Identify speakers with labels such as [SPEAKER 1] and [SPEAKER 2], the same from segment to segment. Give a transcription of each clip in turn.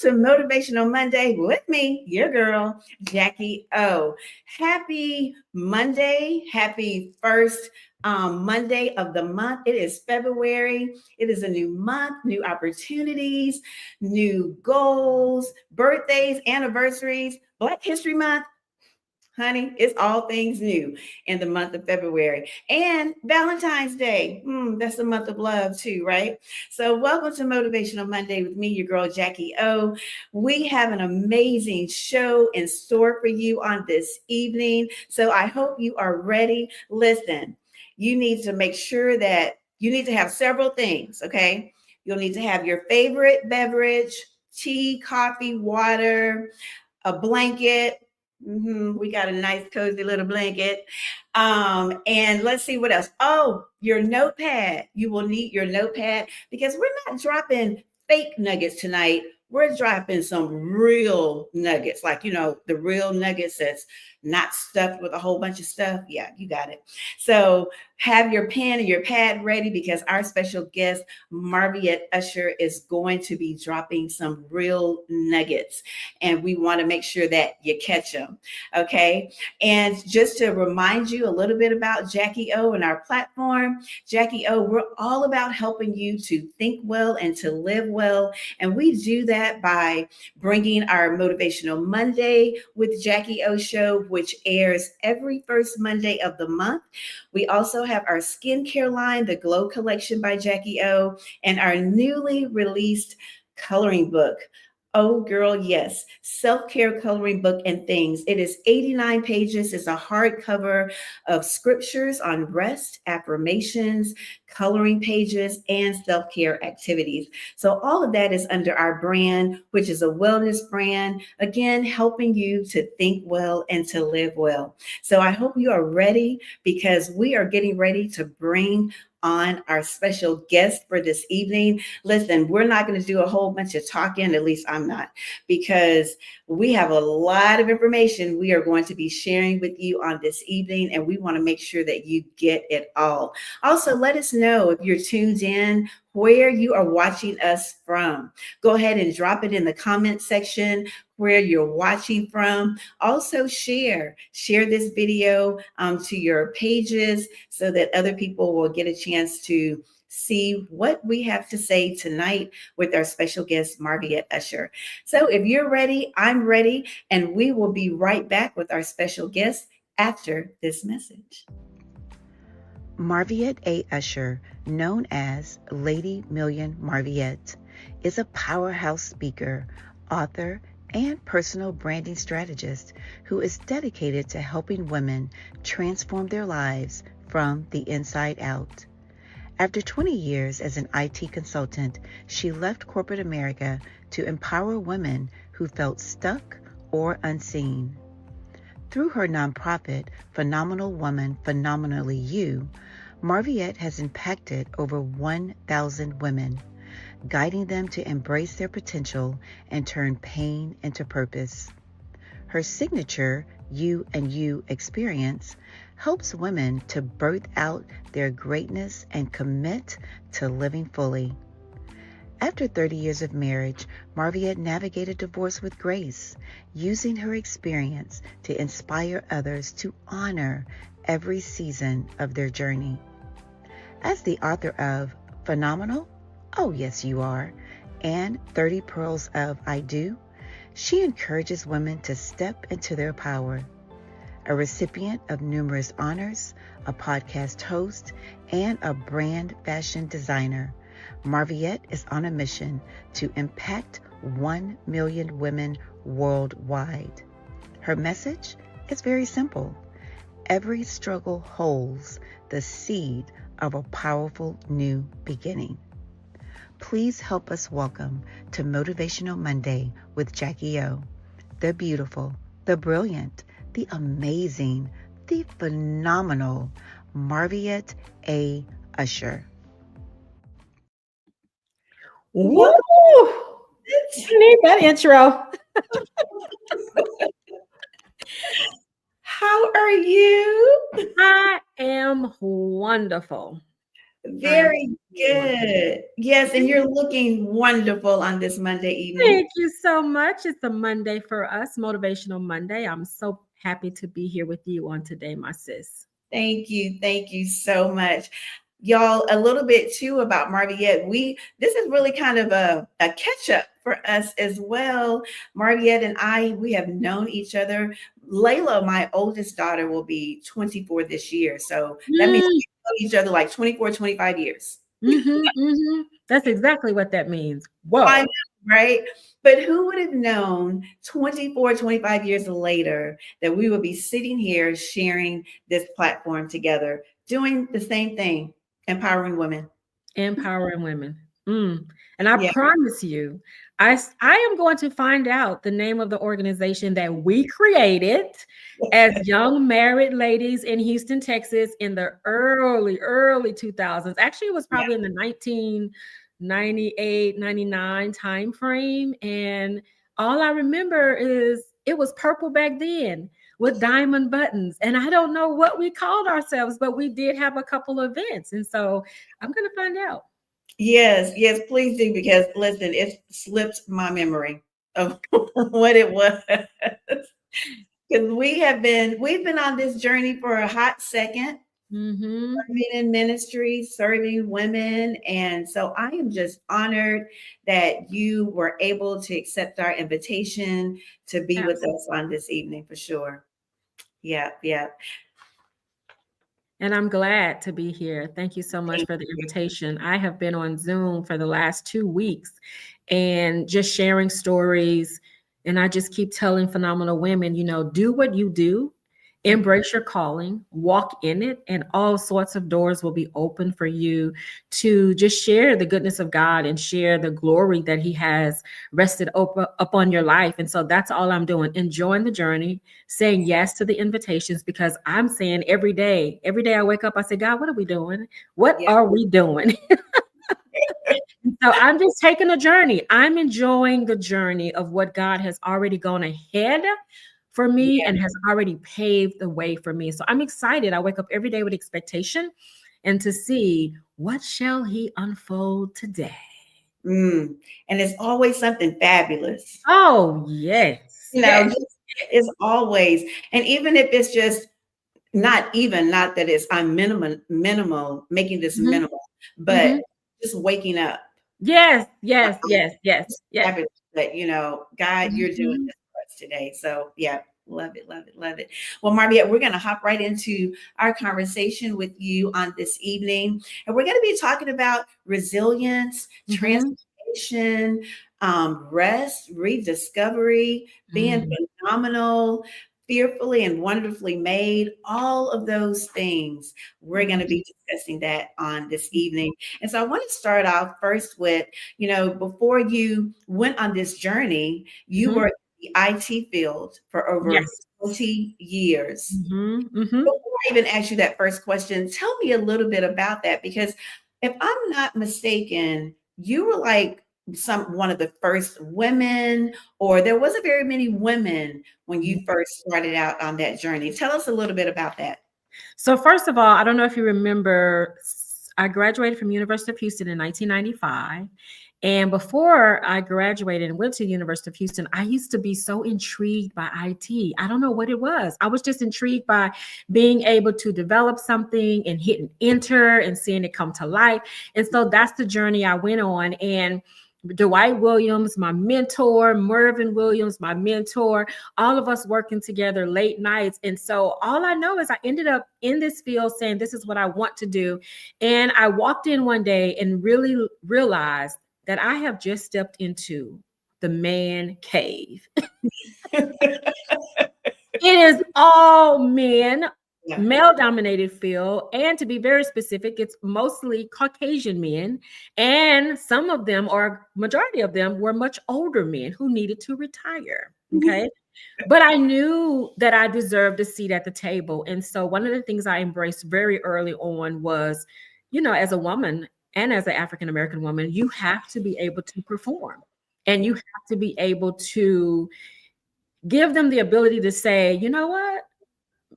[SPEAKER 1] to Motivational Monday with me, your girl, Jacquie O. Happy Monday. Happy first Monday of the month. It is February. It is a new month, new opportunities, new goals, birthdays, anniversaries, Black History Month. Honey, it's all things new in the month of February. And Valentine's Day, that's the month of love too, right? So welcome to Motivational Monday with me, your girl, Jacquie O. We have an amazing show in store for you on this evening. So I hope you are ready. Listen, you need to make sure that you need to have several things, okay? You'll need to have your favorite beverage, tea, coffee, water, a blanket. We got a nice, cozy little blanket. And let's see what else. Oh, your notepad. You will need your notepad because we're not dropping fake nuggets tonight. We're dropping some real nuggets, like, the real nuggets that's not stuffed with a whole bunch of stuff. Yeah, you got it. So have your pen and your pad ready because our special guest, Marviette Usher, is going to be dropping some real nuggets. And we want to make sure that you catch them. Okay. And just to remind you a little bit about Jacquie O and our platform, Jacquie O, we're all about helping you to think well and to live well. And we do that by bringing our Motivational Monday with Jacquie O show, which airs every first Monday of the month. We also have our skincare line, the Glow Collection by Jacquie O, and our newly released coloring book. Oh, girl, yes. Self-care coloring book and things. It is 89 pages. It's a hardcover of scriptures on rest, affirmations, coloring pages, and self-care activities. So all of that is under our brand, which is a wellness brand, again, helping you to think well and to live well. So I hope you are ready because we are getting ready to bring on our special guest for this evening. Listen, we're not going to do a whole bunch of talking, at least I'm not, because we have a lot of information we are going to be sharing with you on this evening, and we want to make sure that you get it all. Also, let us know if you're tuned in, where you are watching us from. Go ahead and drop it in the comment section where you're watching from. Also share this video to your pages so that other people will get a chance to see what we have to say tonight with our special guest, Marviette Usher. So if you're ready, I'm ready, and we will be right back with our special guest after this message.
[SPEAKER 2] Marviette A. Usher, known as Lady Million Marviette, is a powerhouse speaker, author, and personal branding strategist who is dedicated to helping women transform their lives from the inside out. After 20 years as an IT consultant, she left corporate America to empower women who felt stuck or unseen. Through her nonprofit, Phenomenal Woman, Phenomenally You, Marviette has impacted over 1,000 women, guiding them to embrace their potential and turn pain into purpose. Her signature You and You experience helps women to birth out their greatness and commit to living fully. After 30 years of marriage, Marviette navigated divorce with grace, using her experience to inspire others to honor every season of their journey. As the author of Phenomenal, Oh Yes You Are, and 30 Pearls of I Do, she encourages women to step into their power. A recipient of numerous honors, a podcast host, and a brand fashion designer, Marviette is on a mission to impact 1 million women worldwide. Her message is very simple. Every struggle holds the seed of a powerful new beginning. Please help us welcome to Motivational Monday with Jacquie O, the beautiful, the brilliant, the amazing, the phenomenal Marviette A. Usher.
[SPEAKER 3] Woo! I need that intro.
[SPEAKER 1] How are you?
[SPEAKER 3] I am wonderful. I am
[SPEAKER 1] Very
[SPEAKER 3] sure.
[SPEAKER 1] good. Yes, and you're looking wonderful on this Monday evening.
[SPEAKER 3] Thank you so much. It's a Monday for us, Motivational Monday. I'm so happy to be here with you on today, my sis.
[SPEAKER 1] Thank you. Thank you so much. Y'all, a little bit too about Marviette. This is really kind of a catch up for us as well. Marviette and I, we have known each other. Layla, my oldest daughter, will be 24 this year. So that means
[SPEAKER 3] Mm,
[SPEAKER 1] we know each other like 24, 25 years.
[SPEAKER 3] That's exactly what that means.
[SPEAKER 1] I know,
[SPEAKER 3] Whoa.
[SPEAKER 1] right? But who would have known 24, 25 years later that we would be sitting here sharing this platform together, doing the same thing, empowering women?
[SPEAKER 3] Empowering women. And I
[SPEAKER 1] Yeah.
[SPEAKER 3] promise you, I am going to find out the name of the organization that we created as young married ladies in Houston, Texas in the early 2000s. Actually, it was
[SPEAKER 1] Yeah.
[SPEAKER 3] probably in the 1998, 99 time frame. And all I remember is it was purple back then with diamond buttons. And I don't know what we called ourselves, but we did have a couple of events. And so I'm going to find out.
[SPEAKER 1] Yes, yes, please do because listen, it slipped my memory of what it was. Because we've been on this journey for a hot second,
[SPEAKER 3] Hmm.
[SPEAKER 1] serving in ministry, serving women. And so I am just honored that you were able to accept our invitation to be with
[SPEAKER 3] Absolutely.
[SPEAKER 1] us on this evening for sure. Yeah, yeah.
[SPEAKER 3] And I'm glad to be here. Thank you so much
[SPEAKER 1] Thank
[SPEAKER 3] for the
[SPEAKER 1] you.
[SPEAKER 3] invitation. I have been on Zoom for the last 2 weeks and just sharing stories. And I just keep telling phenomenal women, do what you do, embrace your calling, walk in it, and all sorts of doors will be open for you to just share the goodness of God and share the glory that He has rested upon your life. And so that's all I'm doing, enjoying the journey, saying yes to the invitations because I'm saying every day I wake up, I say, God, what are we doing? What
[SPEAKER 1] Yeah.
[SPEAKER 3] are we doing? So I'm just taking a journey. I'm enjoying the journey of what God has already gone ahead for me
[SPEAKER 1] Yeah.
[SPEAKER 3] and has already paved the way for me. So I'm excited. I wake up every day with expectation and to see what shall He unfold today.
[SPEAKER 1] Mm. And it's always something fabulous.
[SPEAKER 3] Oh, yes.
[SPEAKER 1] You know,
[SPEAKER 3] Yes.
[SPEAKER 1] just it's always, and even if it's just not that it's I'm minimal, making this
[SPEAKER 3] Mhm,
[SPEAKER 1] minimal, but
[SPEAKER 3] mhm.
[SPEAKER 1] just waking up.
[SPEAKER 3] Yes, yes, yes, yes,
[SPEAKER 1] Just
[SPEAKER 3] yes.
[SPEAKER 1] happy that, God, you're doing
[SPEAKER 3] Mhm,
[SPEAKER 1] this for us today. So yeah, love it, love it, love it. Well, Marviette, we're gonna hop right into our conversation with you on this evening. And we're gonna be talking about resilience,
[SPEAKER 3] mhm,
[SPEAKER 1] transformation, rest, rediscovery, being
[SPEAKER 3] mm,
[SPEAKER 1] phenomenal, fearfully and wonderfully made, all of those things. We're going
[SPEAKER 3] mm,
[SPEAKER 1] to be discussing that on this evening. And so I want to start off first with, before you went on this journey, you
[SPEAKER 3] mhm.
[SPEAKER 1] were in the IT field for over
[SPEAKER 3] Yes.
[SPEAKER 1] 20 years.
[SPEAKER 3] Mhm, mhm.
[SPEAKER 1] Before I even ask you that first question, tell me a little bit about that because if I'm not mistaken, you were like one of the first women, or there wasn't very many women when you first started out on that journey. Tell us a little bit about that.
[SPEAKER 3] So first of all, I don't know if you remember, I graduated from University of Houston in 1995. And before I graduated and went to University of Houston, I used to be so intrigued by IT. I don't know what it was. I was just intrigued by being able to develop something and hitting enter and seeing it come to life. And so that's the journey I went on. And Dwight Williams, my mentor, Mervyn Williams, my mentor, all of us working together late nights. And so all I know is I ended up in this field saying, this is what I want to do. And I walked in one day and really realized that I have just stepped into the man cave. It is all men,
[SPEAKER 1] Yeah.
[SPEAKER 3] male dominated field. And to be very specific, it's mostly Caucasian men. And some of them, or majority of them, were much older men who needed to retire. Okay. But I knew that I deserved a seat at the table. And so one of the things I embraced very early on was, as a woman and as an African American woman, you have to be able to perform and you have to be able to give them the ability to say, you know what?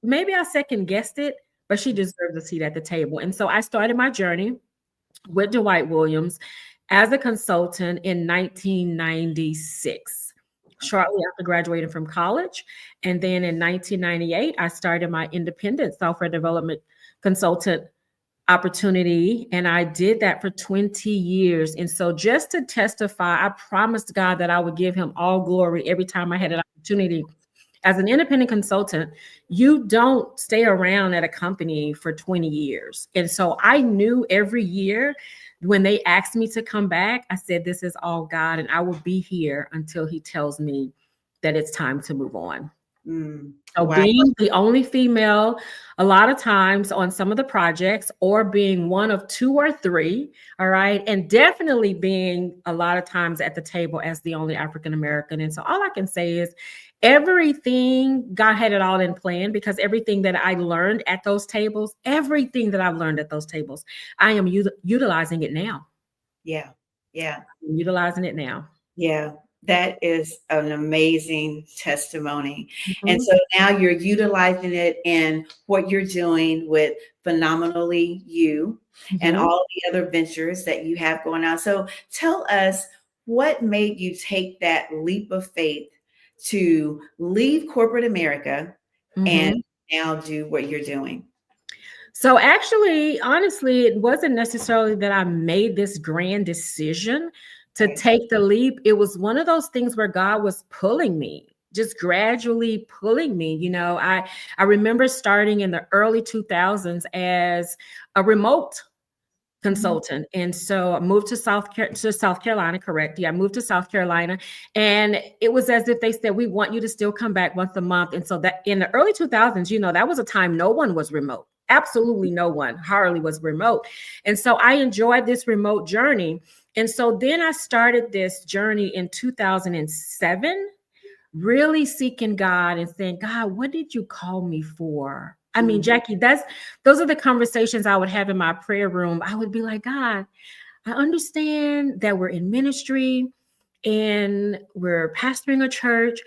[SPEAKER 3] Maybe I second guessed it, but she deserves a seat at the table. And so I started my journey with Dwight Williams as a consultant in 1996, shortly after graduating from college. And then in 1998, I started my independent software development consultant opportunity, and I did that for 20 years. And so just to testify, I promised God that I would give him all glory every time I had an opportunity. As an independent consultant, you don't stay around at a company for 20 years. And so I knew every year when they asked me to come back, I said, this is all God, and I will be here until he tells me that it's time to move on. So
[SPEAKER 1] Wow.
[SPEAKER 3] being the only female, a lot of times on some of the projects, or being one of two or three, all right, and definitely being a lot of times at the table as the only African American. And so all I can say is everything, God had it all in plan, because everything that I learned at those tables, everything that I've learned at those tables, I am utilizing it now.
[SPEAKER 1] Yeah. Yeah.
[SPEAKER 3] I'm utilizing it now.
[SPEAKER 1] Yeah, that is an amazing testimony. And
[SPEAKER 3] Mhm,
[SPEAKER 1] so now you're utilizing it in what you're doing with Phenomenally You and
[SPEAKER 3] mhm.
[SPEAKER 1] all the other ventures that you have going on. So tell us, what made you take that leap of faith to leave corporate America and
[SPEAKER 3] Mhm.
[SPEAKER 1] now do what you're doing?
[SPEAKER 3] So actually, honestly, it wasn't necessarily that I made this grand decision to
[SPEAKER 1] Okay.
[SPEAKER 3] take the leap. It was one of those things where God was pulling me, just gradually pulling me. I remember starting in the early 2000s as a remote
[SPEAKER 1] Mhm.
[SPEAKER 3] consultant. And so I moved to South Carolina, correct? Yeah, I moved to South Carolina. And it was as if they said, we want you to still come back once a month. And so that in the early 2000s, that was a time no one was remote. Absolutely no one, hardly was remote. And so I enjoyed this remote journey. And so then I started this journey in 2007, really seeking God and saying, God, what did you call me for? I mean,
[SPEAKER 1] Mhm.
[SPEAKER 3] Jacquie, those are the conversations I would have in my prayer room. I would be like, God, I understand that we're in ministry and we're pastoring a church,
[SPEAKER 1] Mhm.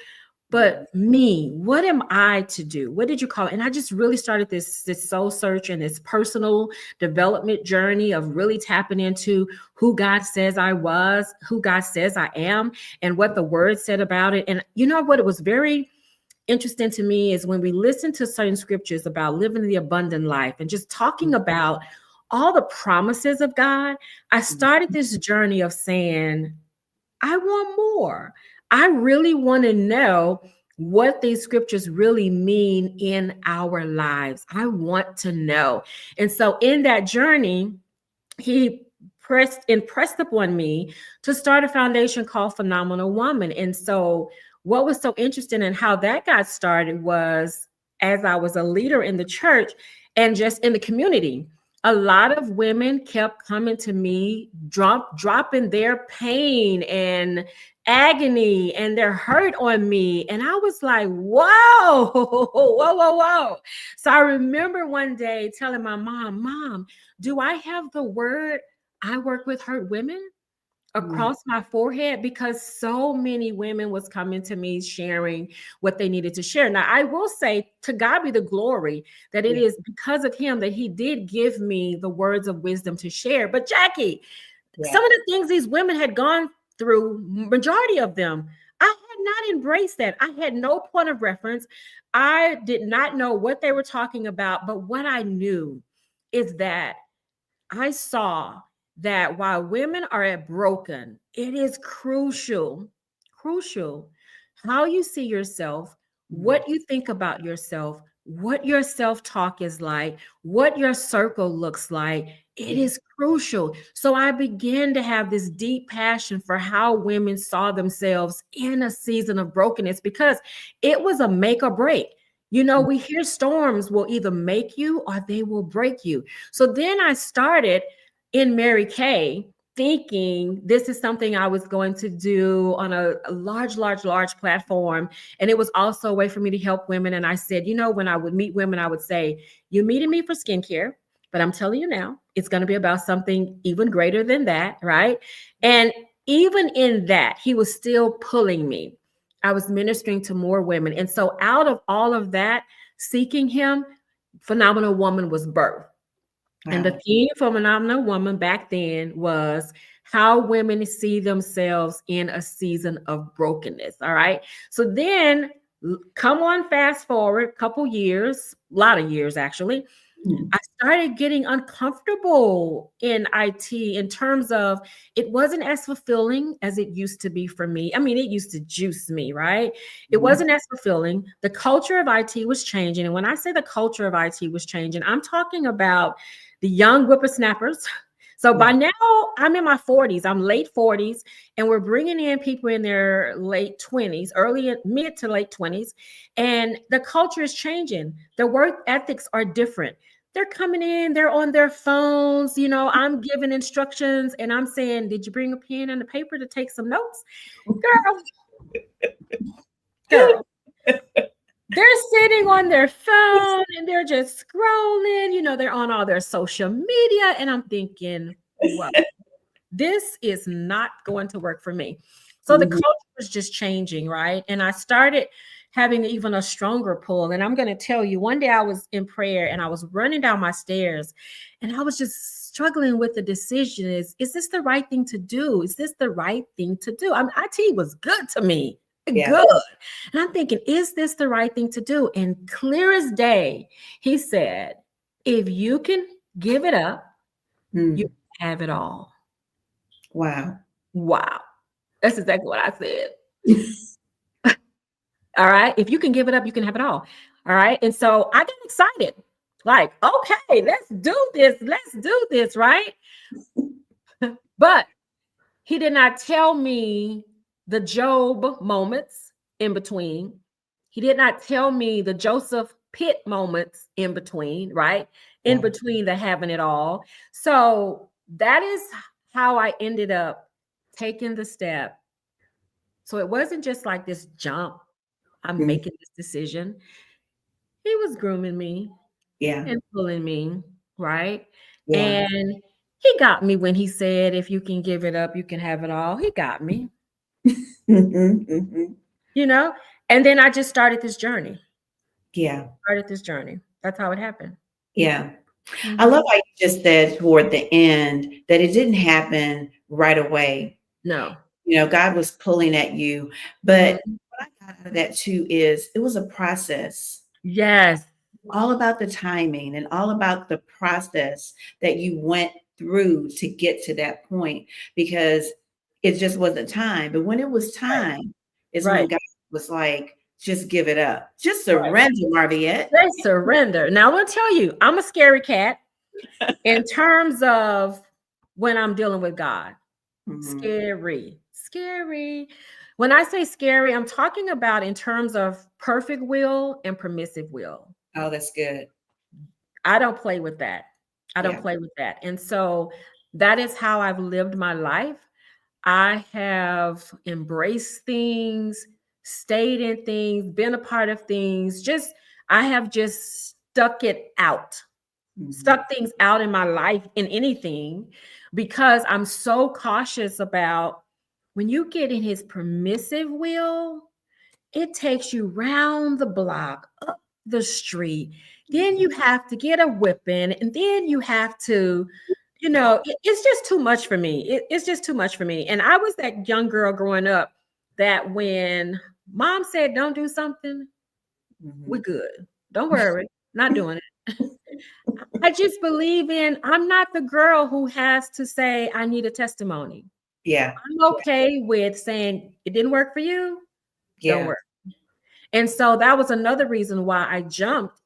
[SPEAKER 3] but me, what am I to do? What did you call it? And I just really started this soul search and this personal development journey of really tapping into who God says I was, who God says I am, and what the word said about it. And you know what? It was very interesting to me is when we listen to certain scriptures about living the abundant life and just talking about all the promises of God. I started this journey of saying, I want more. I really want to know what these scriptures really mean in our lives. I want to know. And so in that journey, he impressed upon me to start a foundation called Phenomenal Woman. And so what was so interesting and how that got started was as I was a leader in the church and just in the community, a lot of women kept coming to me, dropping their pain and agony and their hurt on me. And I was like, whoa, whoa. So I remember one day telling my mom, do I have the word I work with hurt women
[SPEAKER 1] Mhm.
[SPEAKER 3] across my forehead? Because so many women was coming to me sharing what they needed to share. Now, I will say to God be the glory that it
[SPEAKER 1] Yeah.
[SPEAKER 3] is because of him that he did give me the words of wisdom to share. But Jacquie,
[SPEAKER 1] Yeah.
[SPEAKER 3] some of the things these women had gone through, majority of them, I had not embraced that. I had no point of reference. I did not know what they were talking about, but what I knew is that I saw that while women are at broken, it is crucial how you see yourself,
[SPEAKER 1] Mhm.
[SPEAKER 3] what you think about yourself, what your self talk is like, what your circle looks like. It
[SPEAKER 1] Yeah.
[SPEAKER 3] is crucial. So I began to have this deep passion for how women saw themselves in a season of brokenness because it was a make or break. We hear storms will either make you or they will break you. So then I started in Mary Kay thinking this is something I was going to do on a large platform. And it was also a way for me to help women. And I said, when I would meet women, I would say, you meeting me for skincare, but I'm telling you now, it's going to be about something even greater than that. Right. And even in that, he was still pulling me. I was ministering to more women. And so out of all of that, seeking him, Phenomenal Woman was birthed. And the
[SPEAKER 1] Wow.
[SPEAKER 3] theme for Phenomenal Woman back then was how women see themselves in a season of brokenness. All right. So then come on, fast forward a couple years, a lot of years actually.
[SPEAKER 1] Mm.
[SPEAKER 3] I started getting uncomfortable in IT in terms of it wasn't as fulfilling as it used to be for me. I mean, it used to juice me, right? It
[SPEAKER 1] Mhm.
[SPEAKER 3] wasn't as fulfilling. The culture of IT was changing. And when I say the culture of IT was changing, I'm talking about the young whippersnappers. So by
[SPEAKER 1] Yeah.
[SPEAKER 3] now, I'm in my 40s, I'm late 40s, and we're bringing in people in their late 20s, early, mid to late 20s. And the culture is changing. The work ethics are different. They're coming in, they're on their phones. I'm giving instructions and I'm saying, did you bring a pen and a paper to take some notes? Girl, girl, they're sitting on their phone and they're just scrolling. They're on all their social media. And I'm thinking, wow, this is not going to work for me. So the
[SPEAKER 1] Mhm.
[SPEAKER 3] culture was just changing, right? And I started having even a stronger pull. And I'm going to tell you, one day I was in prayer and I was running down my stairs and I was just struggling with the decision is this the right thing to do? Is this the right thing to do? I mean, IT was good to me,
[SPEAKER 1] Yeah.
[SPEAKER 3] good. And I'm thinking, is this the right thing to do? And clear as day, he said, if you can give it up, you
[SPEAKER 1] Mm.
[SPEAKER 3] have it all.
[SPEAKER 1] Wow.
[SPEAKER 3] Wow. That's exactly what I said. All right. If you can give it up, you can have it all. All right. And so I got excited. Like, okay, let's do this. Let's do this. Right. But he did not tell me the Job moments in between. He did not tell me the Joseph Pitt moments in between, right? In
[SPEAKER 1] Yeah.
[SPEAKER 3] between the having it all. So that is how I ended up taking the step. So it wasn't just like this jump. I'm
[SPEAKER 1] Mm.
[SPEAKER 3] making this decision. He was grooming me
[SPEAKER 1] Yeah.
[SPEAKER 3] and pulling me, right?
[SPEAKER 1] Yeah.
[SPEAKER 3] And he got me when he said, if you can give it up, you can have it all. He got me,
[SPEAKER 1] Mhm. Mhm.
[SPEAKER 3] you know? And then I just started this journey.
[SPEAKER 1] Yeah.
[SPEAKER 3] Started this journey. That's how it happened.
[SPEAKER 1] Yeah. I love
[SPEAKER 3] Mhm.
[SPEAKER 1] how you just said toward the end that it didn't happen right away.
[SPEAKER 3] No.
[SPEAKER 1] God was pulling at you. But
[SPEAKER 3] Mhm.
[SPEAKER 1] what I got out of that too is it was a process.
[SPEAKER 3] Yes.
[SPEAKER 1] All about the timing and all about the process that you went through to get to that point because it just wasn't time. But when it was
[SPEAKER 3] Right.
[SPEAKER 1] time, is when
[SPEAKER 3] Right.
[SPEAKER 1] God was like, just give it up. Just
[SPEAKER 3] Right.
[SPEAKER 1] surrender, Marviette.
[SPEAKER 3] Let's surrender. Now, I'm going to tell you, I'm a scary cat in terms of when I'm dealing with God.
[SPEAKER 1] Mhm.
[SPEAKER 3] Scary, scary. When I say scary, I'm talking about in terms of perfect will and permissive will.
[SPEAKER 1] Oh, that's good.
[SPEAKER 3] I don't play with that. I don't
[SPEAKER 1] Yeah.
[SPEAKER 3] play with that. And so that is how I've lived my life. I have embraced things, stayed in things, been a part of things. I have just
[SPEAKER 1] Mhm.
[SPEAKER 3] stuck things out in my life in anything because I'm so cautious about when you get in his permissive will, it takes you round the block, up the street. Then you have to get a whipping, and then you have to, it's just too much for me. It's just too much for me. And I was that young girl growing up that when mom said, don't do something, we're
[SPEAKER 1] Mhm.
[SPEAKER 3] good. Don't worry, not doing it. I just believe I'm not the girl who has to say, I need a testimony.
[SPEAKER 1] Yeah.
[SPEAKER 3] I'm okay with saying it didn't work for you. Don't
[SPEAKER 1] Yeah.
[SPEAKER 3] work. And so that was another reason why I jumped,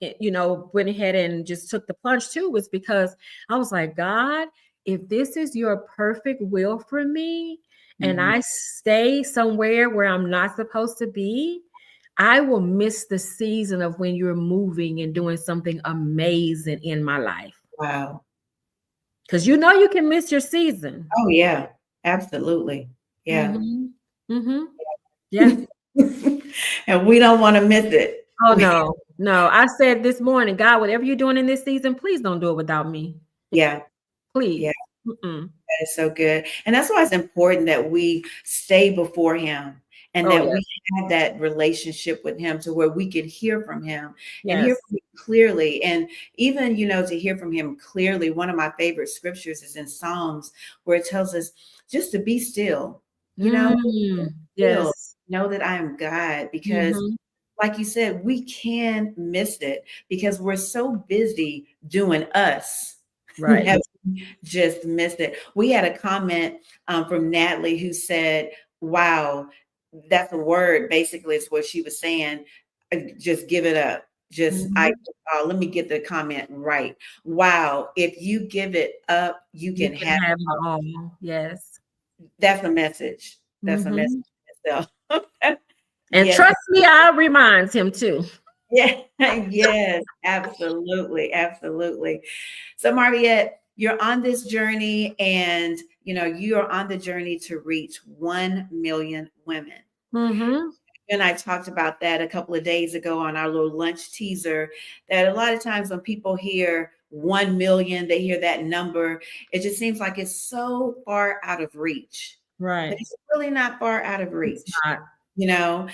[SPEAKER 3] went ahead and just took the plunge too, was because I was like, God, if this is your perfect will for me and
[SPEAKER 1] Mhm.
[SPEAKER 3] I stay somewhere where I'm not supposed to be, I will miss the season of when you're moving and doing something amazing in my life.
[SPEAKER 1] Wow.
[SPEAKER 3] Because you can miss your season.
[SPEAKER 1] Oh, yeah. Absolutely. Yeah.
[SPEAKER 3] Mm-hmm. Mm-hmm. Yeah.
[SPEAKER 1] And we don't want to miss it.
[SPEAKER 3] Oh no, no. I said this morning, God, whatever you're doing in this season, please don't do it without me.
[SPEAKER 1] Yeah. Yeah.
[SPEAKER 3] Please. Mm-mm.
[SPEAKER 1] That is so good. And that's why it's important that we stay before him and
[SPEAKER 3] Oh
[SPEAKER 1] that
[SPEAKER 3] yes,
[SPEAKER 1] we have that relationship with him to where we can hear from him and hear
[SPEAKER 3] yes.
[SPEAKER 1] clearly. And even, to hear from him clearly, one of my favorite scriptures is in Psalms, where it tells us just to be still, be still,
[SPEAKER 3] Yes.
[SPEAKER 1] know that I am God. Because
[SPEAKER 3] Hmm.
[SPEAKER 1] like you said, we can miss it because we're so busy doing us.
[SPEAKER 3] Right.
[SPEAKER 1] Have just missed it. We had a comment from Natalie who said, wow, that's a word, basically, is what she was saying. Just give it up. Just,
[SPEAKER 3] Hmm.
[SPEAKER 1] let me get the comment right. Wow, if you give it up, you
[SPEAKER 3] You
[SPEAKER 1] can
[SPEAKER 3] can
[SPEAKER 1] have
[SPEAKER 3] have
[SPEAKER 1] it
[SPEAKER 3] it
[SPEAKER 1] all.
[SPEAKER 3] all. Yes.
[SPEAKER 1] That's a message. That's a message
[SPEAKER 3] Hmm.
[SPEAKER 1] itself.
[SPEAKER 3] And
[SPEAKER 1] Yes.
[SPEAKER 3] trust me, I reminds him too.
[SPEAKER 1] Yeah. Yes, absolutely. Absolutely. So, Mariette, you're on this journey and you're on the journey to reach 1 million women.
[SPEAKER 3] Hmm.
[SPEAKER 1] And I talked about that a couple of days ago on our little lunch teaser, that a lot of times when people hear 1 million, they hear that number, it just seems like it's so far out of reach. But
[SPEAKER 3] Right.
[SPEAKER 1] it's really not far out of
[SPEAKER 3] It's
[SPEAKER 1] reach,
[SPEAKER 3] not.
[SPEAKER 1] you know.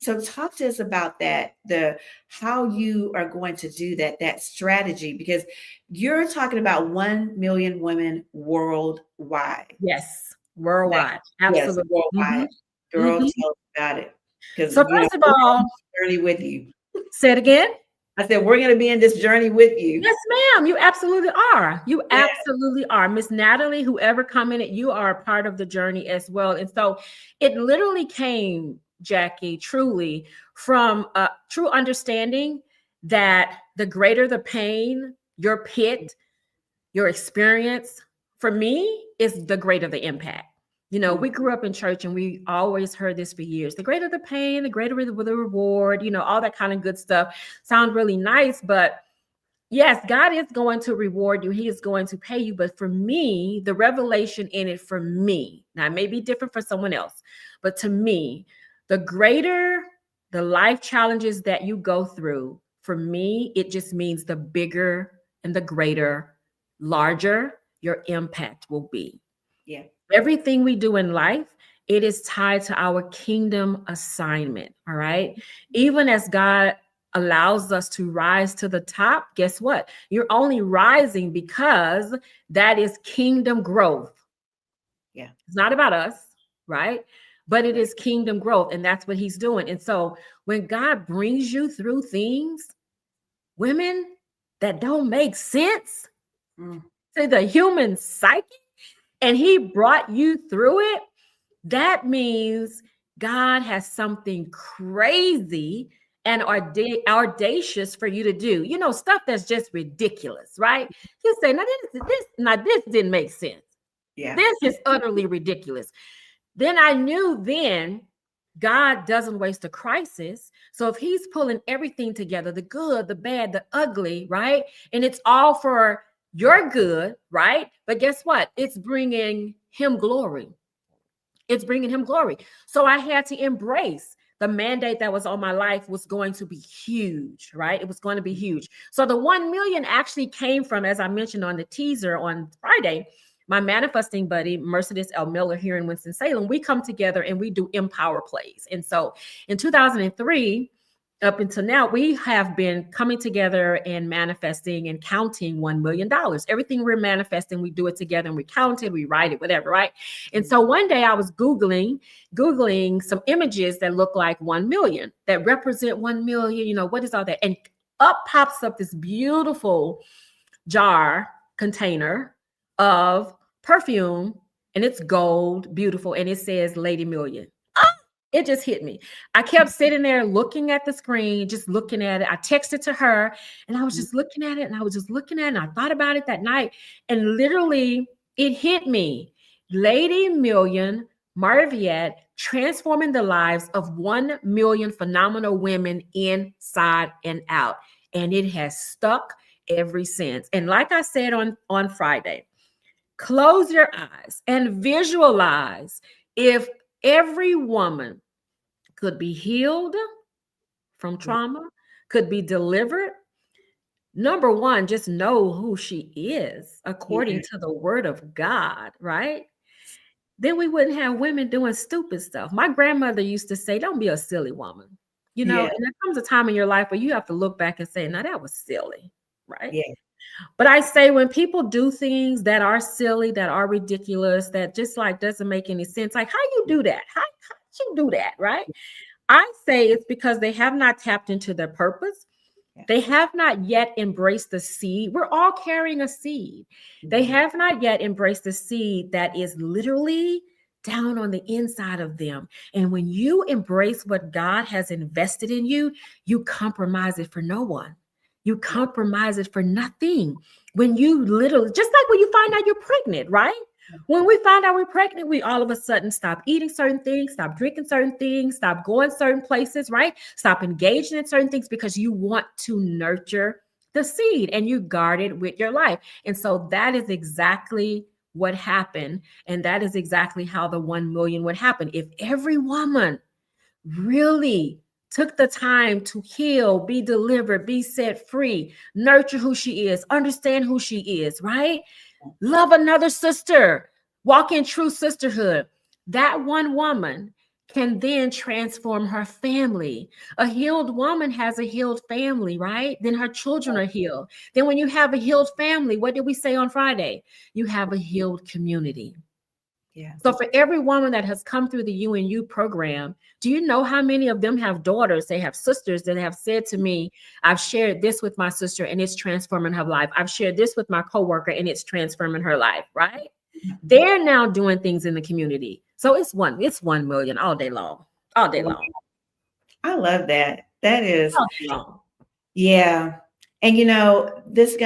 [SPEAKER 1] So talk to us about that, the how you are going to do that strategy, because you're talking about 1 million women worldwide.
[SPEAKER 3] Yes.
[SPEAKER 1] That,
[SPEAKER 3] Worldwide.
[SPEAKER 1] yes,
[SPEAKER 3] Absolutely. Hmm.
[SPEAKER 1] worldwide. Girl,
[SPEAKER 3] Hmm.
[SPEAKER 1] tell us about it. Because
[SPEAKER 3] So first of
[SPEAKER 1] we're on
[SPEAKER 3] all,
[SPEAKER 1] this journey with you.
[SPEAKER 3] say it again.
[SPEAKER 1] I said we're gonna be in this journey with you.
[SPEAKER 3] Yes, ma'am. You absolutely are. You
[SPEAKER 1] Yeah.
[SPEAKER 3] absolutely are. Miss Natalie, whoever commented, you are a part of the journey as well. And so it literally came, Jackie, truly from a true understanding that the greater the pain, your pit, your experience, for me, is the greater the impact.
[SPEAKER 1] Mm,
[SPEAKER 3] We grew up in church and we always heard this for years. The greater the pain, the greater the reward, all that kind of good stuff. Sound really nice, but yes, God is going to reward you. He is going to pay you. But for me, the revelation in it for me, now it may be different for someone else, but to me, the greater the life challenges that you go through, for me, it just means the bigger and the greater, larger your impact will be.
[SPEAKER 1] yeah.
[SPEAKER 3] Everything we do in life, it is tied to our kingdom assignment. All right. Even as God allows us to rise to the top, guess what? You're only rising because that is kingdom growth.
[SPEAKER 1] Yeah.
[SPEAKER 3] It's not about us, right? But it
[SPEAKER 1] Right.
[SPEAKER 3] is kingdom growth, and that's what he's doing. And so when God brings you through things, women, that don't make sense
[SPEAKER 1] Mm,
[SPEAKER 3] to the human psyche, and he brought you through it, that means God has something crazy and audacious for you to do. Stuff that's just ridiculous, right? You say, now this didn't make sense.
[SPEAKER 1] yeah.
[SPEAKER 3] This is utterly ridiculous. Then I knew then God doesn't waste a crisis. So if he's pulling everything together, the good, the bad, the ugly, right? And it's all for your good, right? But guess what? It's bringing him glory. It's bringing him glory. So I had to embrace the mandate that was on my life was going to be huge, right? It was going to be huge. So the 1 million actually came from, as I mentioned on the teaser on Friday, my manifesting buddy, Mercedes L. Miller here in Winston-Salem. We come together and we do empower plays. And so in 2003, up until now, we have been coming together and manifesting and counting $1 million. Everything we're manifesting, we do it together and we count it, we write it, whatever, right? And so one day I was Googling some images that look like 1 million, that represent 1 million. What is all that? And up pops up this beautiful jar container of perfume, and it's gold, beautiful, and it says Lady Million. It just hit me. I kept sitting there looking at the screen, just looking at it. I texted to her and I was
[SPEAKER 1] Mm,
[SPEAKER 3] just looking at it and I was just looking at it. And I thought about it that night. And literally, it hit me. Lady Million Marviette transforming the lives of 1 million phenomenal women inside and out. And it has stuck ever since. And like I said on Friday, close your eyes and visualize if every woman could be healed from
[SPEAKER 1] yeah.
[SPEAKER 3] trauma, could be delivered. Number one, just know who she is according
[SPEAKER 1] Yeah.
[SPEAKER 3] to the word of God, right? Then we wouldn't have women doing stupid stuff. My grandmother used to say, don't be a silly woman. And
[SPEAKER 1] Yeah.
[SPEAKER 3] there comes a time in your life where you have to look back and say, now that was silly, right?
[SPEAKER 1] Yeah.
[SPEAKER 3] But I say when people do things that are silly, that are ridiculous, that just like doesn't make any sense, like how you do that? How did you do that, right? I say it's because they have not tapped into their purpose.
[SPEAKER 1] Yeah.
[SPEAKER 3] They have not yet embraced the seed. We're all carrying a seed. They
[SPEAKER 1] Mhm.
[SPEAKER 3] have not yet embraced the seed that is literally down on the inside of them. And when you embrace what God has invested in you, you compromise it for no one. You compromise it for nothing. When you literally, just like when you find out you're pregnant, right? When we find out we're pregnant, we all of a sudden stop eating certain things, stop drinking certain things, stop going certain places, right? Stop engaging in certain things because you want to nurture the seed and you guard it with your life. And so that is exactly what happened. And that is exactly how the 1 million would happen. If every woman really took the time to heal, be delivered, be set free, nurture who she is, understand who she is, right? Love another sister, walk in true sisterhood. That one woman can then transform her family. A healed woman has a healed family, right? Then her children are healed. Then, when you have a healed family, what did we say on Friday? You have a healed community.
[SPEAKER 1] Yeah.
[SPEAKER 3] So, for every woman that has come through the UNU program, do you know how many of them have daughters? They have sisters that have said to me, I've shared this with my sister and it's transforming her life. I've shared this with my coworker and it's transforming her life, right? They're now doing things in the community. So it's 1 million all day long, all day
[SPEAKER 1] Wow.
[SPEAKER 3] long,
[SPEAKER 1] I love that. That is,
[SPEAKER 3] all day long.
[SPEAKER 1] yeah. And this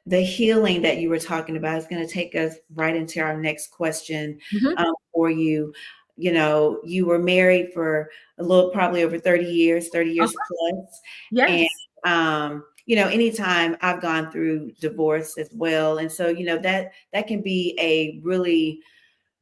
[SPEAKER 1] the healing that you were talking about is gonna take us right into our next question
[SPEAKER 3] Mhm.
[SPEAKER 1] for you. You were married for a little, probably over 30 years, 30 years
[SPEAKER 3] Uh-huh.
[SPEAKER 1] plus. And
[SPEAKER 3] Yes.
[SPEAKER 1] anytime I've gone through divorce as well. And so, that can be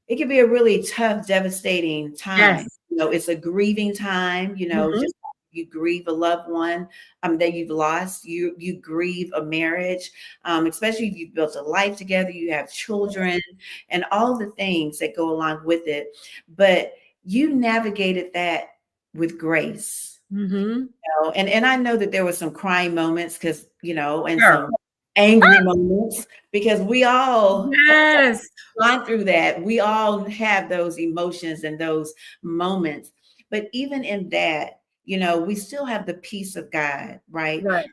[SPEAKER 1] it can be a really tough, devastating time.
[SPEAKER 3] Yes.
[SPEAKER 1] It's a grieving time,
[SPEAKER 3] Mhm.
[SPEAKER 1] just like you grieve a loved one that you've lost. You grieve a marriage, especially if you've built a life together, you have children, and all the things that go along with it. But you navigated that with grace.
[SPEAKER 3] Mhm.
[SPEAKER 1] And I know that there were some crying moments because, and
[SPEAKER 3] Girl.
[SPEAKER 1] some angry moments, because we all
[SPEAKER 3] Yes.
[SPEAKER 1] gone through that. We all have those emotions and those moments. But even in that, we still have the peace of God, right?
[SPEAKER 3] Right.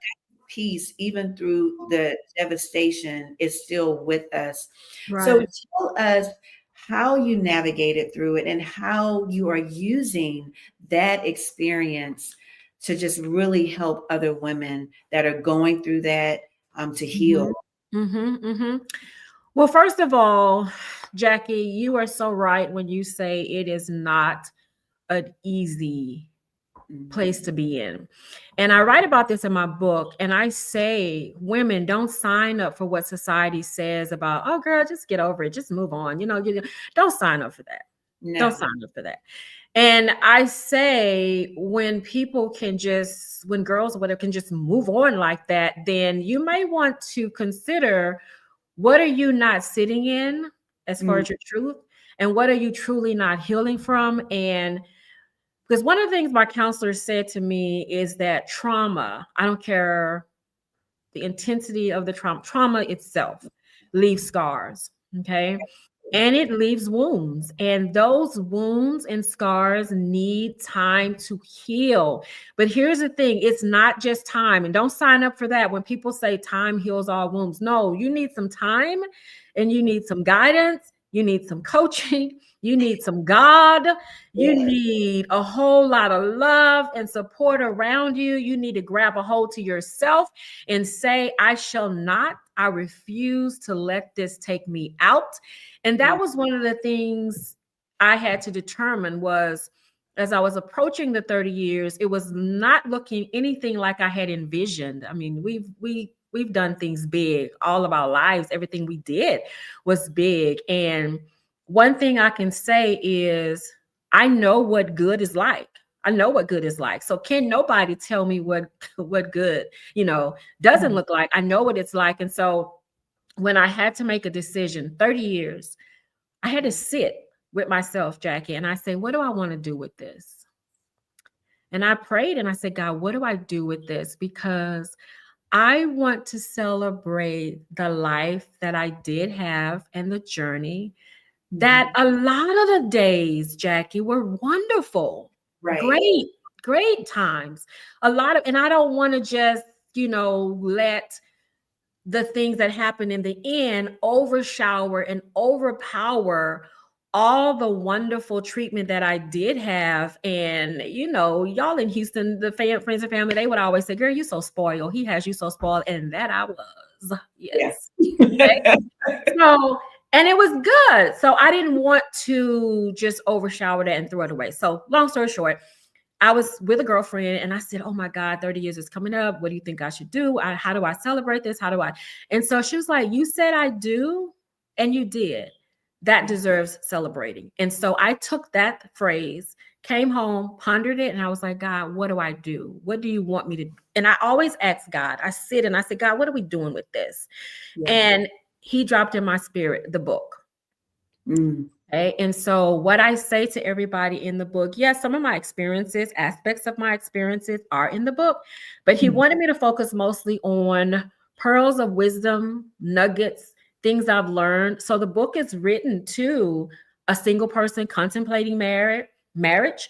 [SPEAKER 1] Peace, even through the devastation, is still with us. So
[SPEAKER 3] Right.
[SPEAKER 1] tell us how you navigated through it and how you are using that experience to just really help other women that are going through that, to heal.
[SPEAKER 3] Mhm. Mhm. Mhm. Well, first of all, Jackie, you are so right when you say it is not an easy place
[SPEAKER 1] Mhm.
[SPEAKER 3] to be in. And I write about this in my book, and I say, women, don't sign up for what society says about, oh, girl, just get over it, just move on. Don't sign up for that. Don't
[SPEAKER 1] No.
[SPEAKER 3] sign up for that. And I say, when girls or whatever can just move on like that, then you may want to consider, what are you not sitting in as far
[SPEAKER 1] Mm.
[SPEAKER 3] as your truth? And what are you truly not healing from? And because one of the things my counselor said to me is that trauma, I don't care the intensity of the trauma itself leaves scars. Okay. And it leaves wounds. And those wounds and scars need time to heal. But here's the thing, it's not just time. And don't sign up for that when people say time heals all wounds. No, you need some time and you need some guidance. You need some coaching. You need some God. You
[SPEAKER 1] Yeah.
[SPEAKER 3] need a whole lot of love and support around you. You need to grab a hold to yourself and say, I refuse to let this take me out. And that
[SPEAKER 1] Mm.
[SPEAKER 3] was one of the things I had to determine was, as I was approaching the 30 years, it was not looking anything like I had envisioned. I mean, we've done things big all of our lives. Everything we did was big. And one thing I can say is I know what good is like. I know what good is like. So can nobody tell me what good, doesn't
[SPEAKER 1] Mm.
[SPEAKER 3] look like. I know what it's like. And so when I had to make a decision, 30 years, I had to sit with myself, Jackie, and I say, what do I want to do with this? And I prayed and I said, God, what do I do with this? Because I want to celebrate the life that I did have and the journey that
[SPEAKER 1] Mhm.
[SPEAKER 3] a lot of the days, Jackie, were wonderful,
[SPEAKER 1] Right.
[SPEAKER 3] great, great times. A lot of, and I don't want to just, let the things that happen in the end overshower and overpower all the wonderful treatment that I did have. And, y'all in Houston, the friends and family, they would always say, girl, you so spoiled. He has you so spoiled. And that I was.
[SPEAKER 1] Yeah.
[SPEAKER 3] Yes. Okay. So, and it was good. So I didn't want to just overshower that and throw it away. So long story short, I was with a girlfriend and I said, oh my God, 30 years is coming up. What do you think I should do? How do I celebrate this? How do I? And so she was like, you said I do, and you did. That
[SPEAKER 1] Yeah.
[SPEAKER 3] deserves celebrating. And so I took that phrase, came home, pondered it, and I was like, God, what do I do? What do you want me to do? And I always ask God, I sit and I said, God, what are we doing with this?
[SPEAKER 1] Yeah.
[SPEAKER 3] And he dropped in my spirit the book.
[SPEAKER 1] Mm.
[SPEAKER 3] Okay. And so, what I say to everybody in the book, yes, some of my experiences, aspects of my experiences are in the book, but he
[SPEAKER 1] Mm.
[SPEAKER 3] wanted me to focus mostly on pearls of wisdom, nuggets, things I've learned. So, the book is written to a single person contemplating marriage,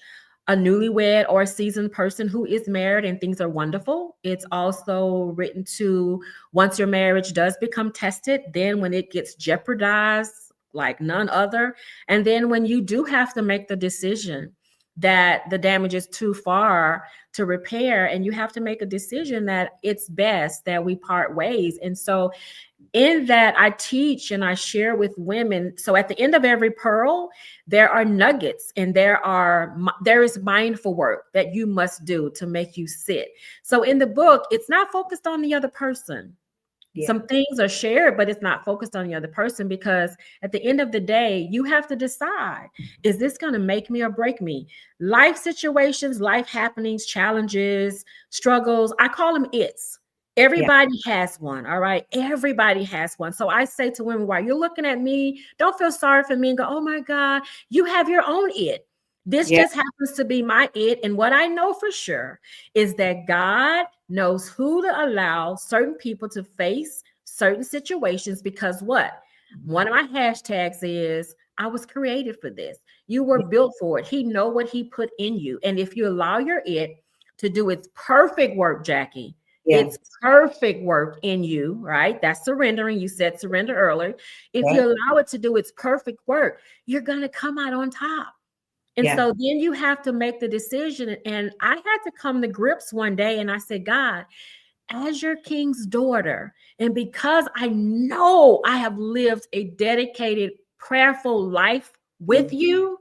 [SPEAKER 3] a newlywed or a seasoned person who is married and things are wonderful. It's also written to once your marriage does become tested, then when it gets jeopardized like none other, and then when you do have to make the decision that the damage is too far to repair, and you have to make a decision that it's best that we part ways. And so in that, I teach and I share with women. So at the end of every pearl, there are nuggets, and there is mindful work that you must do to make you sit. So in the book, it's not focused on the other person.
[SPEAKER 1] Yeah.
[SPEAKER 3] Some things are shared, but it's not focused on the other person, because at the end of the day, you have to decide, is this going to make me or break me? Life situations, life happenings, challenges, struggles, I call them it's.
[SPEAKER 1] Yeah.
[SPEAKER 3] Everybody has one. All right. Everybody has one. So I say to women, while you're looking at me, don't feel sorry for me and go, oh my God, you have your own it. This
[SPEAKER 1] Yeah.
[SPEAKER 3] just happens to be my it. And what I know for sure is that God knows who to allow certain people to face certain situations, because what? One of my hashtags is I was created for this. You were built for it. He know what he put in you. And if you allow your it to do its perfect work, Jackie,
[SPEAKER 1] Yeah.
[SPEAKER 3] it's perfect work in you, right? That's surrendering. You said surrender earlier. If you
[SPEAKER 1] Yeah.
[SPEAKER 3] allow it to do its perfect work, you're going to come out on top. And
[SPEAKER 1] Yeah.
[SPEAKER 3] so then you have to make the decision. And I had to come to grips one day and I said, God, as your king's daughter, and because I know I have lived a dedicated, prayerful life with
[SPEAKER 1] Mm.
[SPEAKER 3] you,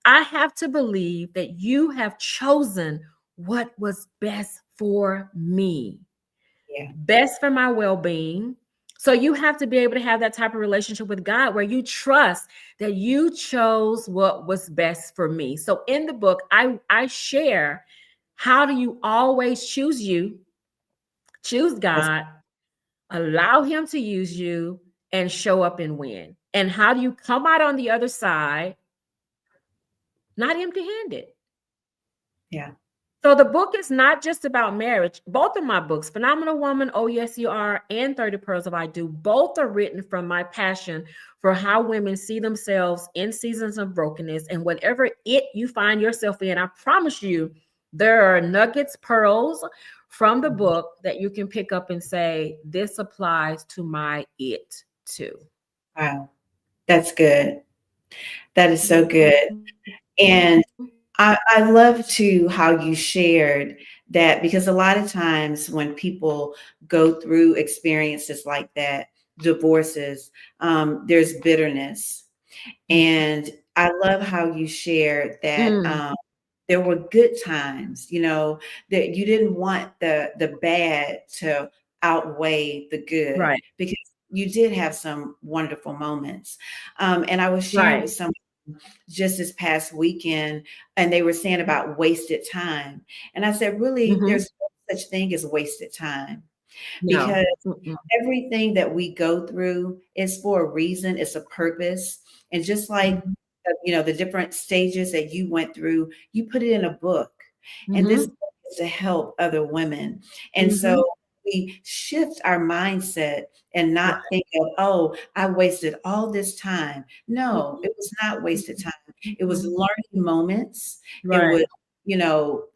[SPEAKER 3] I have to believe that you have chosen what was best for me,
[SPEAKER 1] Yeah.
[SPEAKER 3] best for my well being. So you have to be able to have that type of relationship with God where you trust that you chose what was best for me. So in the book, I share, how do you always choose you, choose
[SPEAKER 1] That's,
[SPEAKER 3] God, allow him to use you, and show up and win. And how do you come out on the other side not empty-handed?
[SPEAKER 1] yeah.
[SPEAKER 3] So the book is not just about marriage. Both of my books, Phenomenal Woman, Oh Yes You Are, and 30 Pearls of I Do, both are written from my passion for how women see themselves in seasons of brokenness, and whatever it you find yourself in. I promise you, there are nuggets, pearls from the book that you can pick up and say, this applies to my it too.
[SPEAKER 1] Wow. That's good. That is so
[SPEAKER 3] Mhm.
[SPEAKER 1] good. And I love too how you shared that, because a lot of times when people go through experiences like that, divorces, there's bitterness. And I love how you shared that
[SPEAKER 3] Mm,
[SPEAKER 1] there were good times, that you didn't want the bad to outweigh the good,
[SPEAKER 3] right,
[SPEAKER 1] because you did have some wonderful moments. And I was sharing
[SPEAKER 3] right.
[SPEAKER 1] with someone just this past weekend, and they were saying about wasted time. And I said, really,
[SPEAKER 3] Mhm.
[SPEAKER 1] there's no such thing as wasted time,
[SPEAKER 3] No.
[SPEAKER 1] because
[SPEAKER 3] Mm-mm.
[SPEAKER 1] everything that we go through is for a reason, it's a purpose. And just like,
[SPEAKER 3] Mhm.
[SPEAKER 1] the different stages that you went through, you put it in a book. And this
[SPEAKER 3] Mm-hmm.
[SPEAKER 1] book is to help other women. And
[SPEAKER 3] Mm-hmm.
[SPEAKER 1] so we shift our mindset and
[SPEAKER 3] Right.
[SPEAKER 1] not think of, oh, I wasted all this time. No, it was not wasted time. It was
[SPEAKER 3] Mm-hmm.
[SPEAKER 1] learning moments. It
[SPEAKER 3] Right.
[SPEAKER 1] was,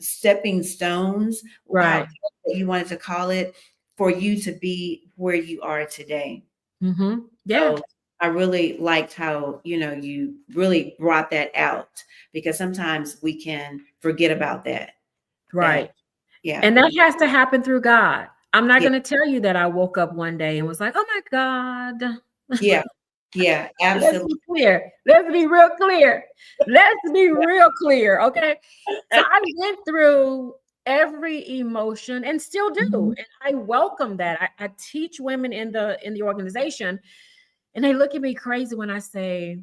[SPEAKER 1] stepping stones,
[SPEAKER 3] Right.
[SPEAKER 1] however you wanted to call it, for you to be where you are today.
[SPEAKER 3] Mm-hmm. Yeah.
[SPEAKER 1] So I really liked how, you really brought that out, because sometimes we can forget about that,
[SPEAKER 3] Right.
[SPEAKER 1] yeah,
[SPEAKER 3] And that has to happen through God. I'm not
[SPEAKER 1] yeah,
[SPEAKER 3] going to tell you that I woke up one day and was like, oh my God.
[SPEAKER 1] yeah, yeah,
[SPEAKER 3] Let's
[SPEAKER 1] absolutely.
[SPEAKER 3] be clear. Let's be real clear. Let's be real clear. Okay. So I went through every emotion and still do.
[SPEAKER 1] Mhm,
[SPEAKER 3] And I welcome that. I teach women in the organization, and they look at me crazy when I say,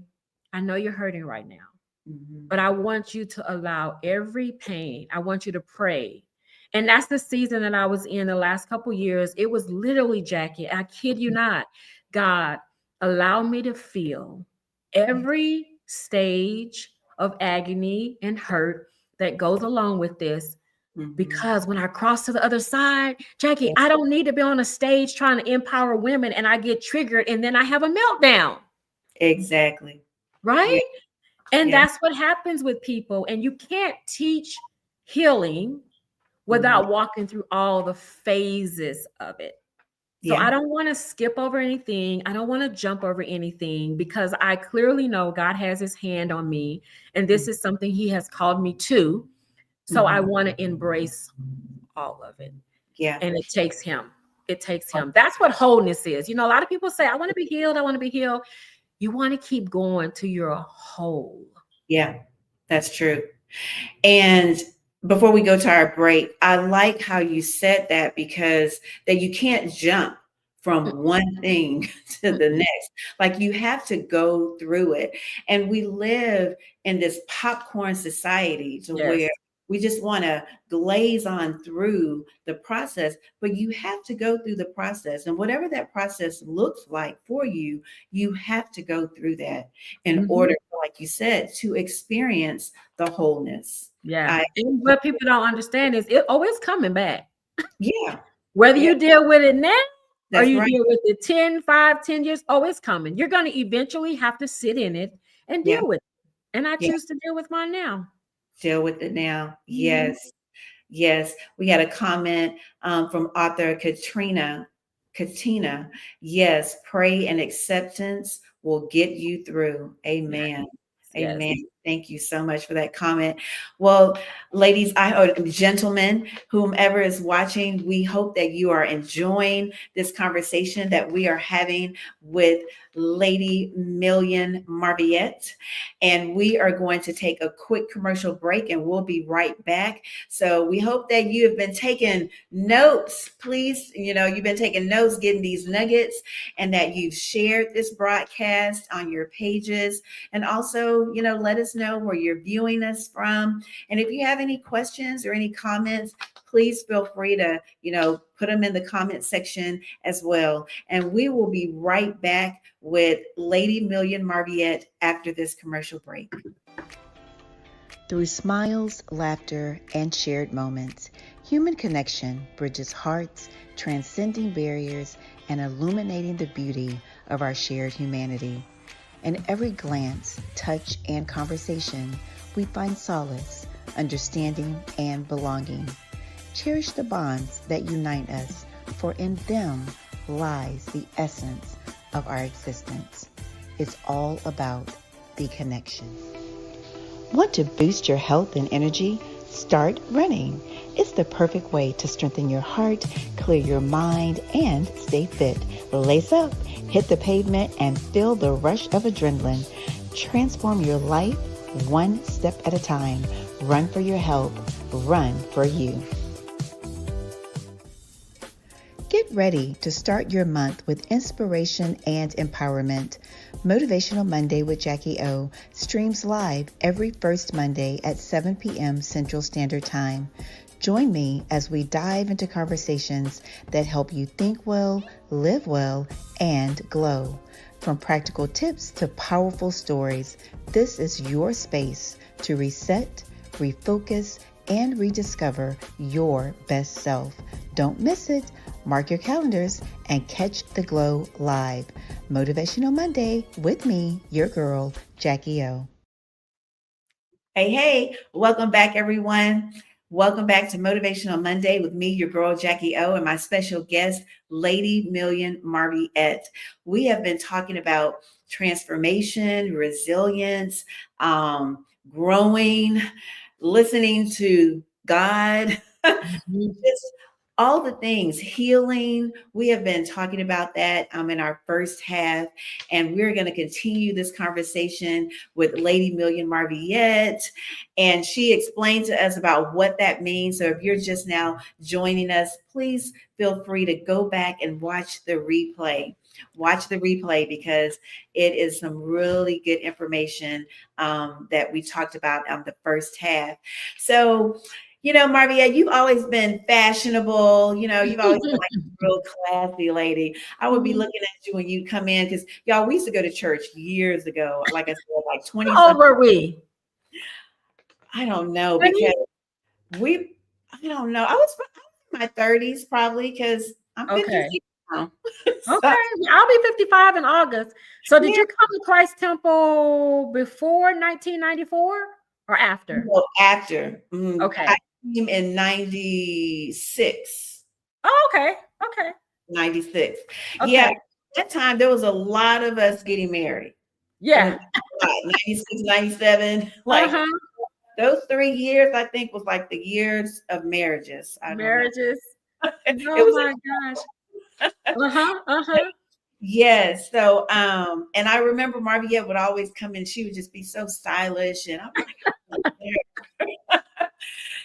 [SPEAKER 3] I know you're hurting right now,
[SPEAKER 1] mhm,
[SPEAKER 3] but I want you to allow every pain. I want you to pray. And that's the season that I was in the last couple years. It was literally, Jacquie, I kid you not, God, allow me to feel
[SPEAKER 1] yeah,
[SPEAKER 3] every stage of agony and hurt that goes along with this.
[SPEAKER 1] mhm,
[SPEAKER 3] Because when I cross to the other side, Jacquie,
[SPEAKER 1] yeah,
[SPEAKER 3] I don't need to be on a stage trying to empower women and I get triggered and then I have a meltdown,
[SPEAKER 1] exactly. Yeah,
[SPEAKER 3] right? And
[SPEAKER 1] yeah,
[SPEAKER 3] that's what happens with people. And you can't teach healing
[SPEAKER 1] mhm,
[SPEAKER 3] without walking through all the phases of it. So I
[SPEAKER 1] yeah,
[SPEAKER 3] don't want to skip over anything. I don't want to jump over anything because I clearly know God has his hand on me and this
[SPEAKER 1] mhm,
[SPEAKER 3] is something he has called me to. So I
[SPEAKER 1] mhm,
[SPEAKER 3] want to embrace all of it.
[SPEAKER 1] yeah,
[SPEAKER 3] And it takes him. It takes him. That's what wholeness is. A lot of people say, I want to be healed. I want to be healed. You want to keep going till you're whole.
[SPEAKER 1] yeah, that's true. And before we go to our break, I like how you said that, because that you can't jump from one thing to the
[SPEAKER 3] Mm-mm.
[SPEAKER 1] next. Like, you have to go through it. And we live in this popcorn society to where
[SPEAKER 3] Yes.
[SPEAKER 1] we just want to glaze on through the process, but you have to go through the process. And whatever that process looks like for you, you have to go through that in
[SPEAKER 3] Mhm.
[SPEAKER 1] order, like you said, to experience the wholeness.
[SPEAKER 3] Yeah.
[SPEAKER 1] I
[SPEAKER 3] And what people don't understand is it's coming back.
[SPEAKER 1] Yeah,
[SPEAKER 3] Whether
[SPEAKER 1] yeah,
[SPEAKER 3] you deal with it now or
[SPEAKER 1] that's
[SPEAKER 3] you
[SPEAKER 1] right.
[SPEAKER 3] deal with it 10, 5, 10 years, it's coming. You're going to eventually have to sit in it and
[SPEAKER 1] Yeah,
[SPEAKER 3] deal with it. And I
[SPEAKER 1] yeah,
[SPEAKER 3] choose to deal with mine now.
[SPEAKER 1] deal with it now.
[SPEAKER 3] Mhm.
[SPEAKER 1] Yes. Yes, we had a comment from author Katina. Yes, pray and acceptance will get you through.
[SPEAKER 3] Yes.
[SPEAKER 1] Amen.
[SPEAKER 3] Yes.
[SPEAKER 1] Amen. Thank you so much for that comment. Well, ladies, gentlemen, whomever is watching, we hope that you are enjoying this conversation that we are having with Lady Million Marviette. And we are going to take a quick commercial break and we'll be right back. So we hope that you have been taking notes. Please, you've been taking notes, getting these nuggets, and that you've shared this broadcast on your pages. And also, let us know where you're viewing us from. And if you have any questions or any comments, please feel free to, put them in the comment section as well. And we will be right back with Lady Million Marviette after this commercial break.
[SPEAKER 2] Through smiles, laughter, and shared moments, human connection bridges hearts, transcending barriers, and illuminating the beauty of our shared humanity. In every glance, touch, and conversation, we find solace, understanding, and belonging. Cherish the bonds that unite us, for in them lies the essence of our existence. It's all about the connection. Want to boost your health and energy? Start running. It's the perfect way to strengthen your heart, clear your mind, and stay fit. Lace up, hit the pavement, and feel the rush of adrenaline. Transform your life one step at a time. Run for your health. Run for you. Get ready to start your month with inspiration and empowerment. Motivational Monday with Jacquie Ooh streams live every first Monday at 7 p.m. Central Standard Time. Join me as we dive into conversations that help you think well, live well, and glow. From practical tips to powerful stories, this is your space to reset, refocus, and rediscover your best self. Don't miss it. Mark your calendars and catch the glow live. Motivational Monday with me, your girl, Jacquie O.
[SPEAKER 1] Hey, welcome back, everyone. Welcome back to Motivational Monday with me, your girl, Jacquie O, and my special guest, Lady Million Marviette. We have been talking about transformation, resilience, growing, listening to God,
[SPEAKER 3] Mhm.
[SPEAKER 1] just all the things, healing. We have been talking about that in our first half, and we're going to continue this conversation with Lady Million Marviette. And she explained to us about what that means. So if you're just now joining us, please feel free to go back and watch the replay. Watch the replay because it is some really good information that we talked about on the first half. So, Marvia, you've always been fashionable. You've always been like a real classy lady. I would be
[SPEAKER 3] Mhm.
[SPEAKER 1] looking at you when you come in because y'all, we used to go to church years ago. Like I said, like 20
[SPEAKER 3] How old
[SPEAKER 1] something.
[SPEAKER 3] were we?
[SPEAKER 1] I don't know
[SPEAKER 3] 20?
[SPEAKER 1] because we, I don't know. I was in my 30s probably because I'm
[SPEAKER 3] Okay.
[SPEAKER 1] 56 now. So,
[SPEAKER 3] Okay. I'll be 55 in August. So did
[SPEAKER 1] yeah,
[SPEAKER 3] you come to Christ Temple before 1994 or after?
[SPEAKER 1] after I
[SPEAKER 3] Okay.
[SPEAKER 1] came in 96.
[SPEAKER 3] Oh, okay. Okay.
[SPEAKER 1] 96. Yeah,
[SPEAKER 3] Okay.
[SPEAKER 1] that time there was a lot of us getting married. It was
[SPEAKER 3] Yeah.
[SPEAKER 1] a lot, 96, 97. Like
[SPEAKER 3] Uh-huh.
[SPEAKER 1] those 3 years, I think, was like the years of marriages. I don't know.
[SPEAKER 3] Marriages.
[SPEAKER 1] It
[SPEAKER 3] Oh
[SPEAKER 1] was
[SPEAKER 3] my gosh. Uh-huh. Uh-huh.
[SPEAKER 1] yes. So and I remember Marviette would always come in, she would just be so stylish. And I'm like,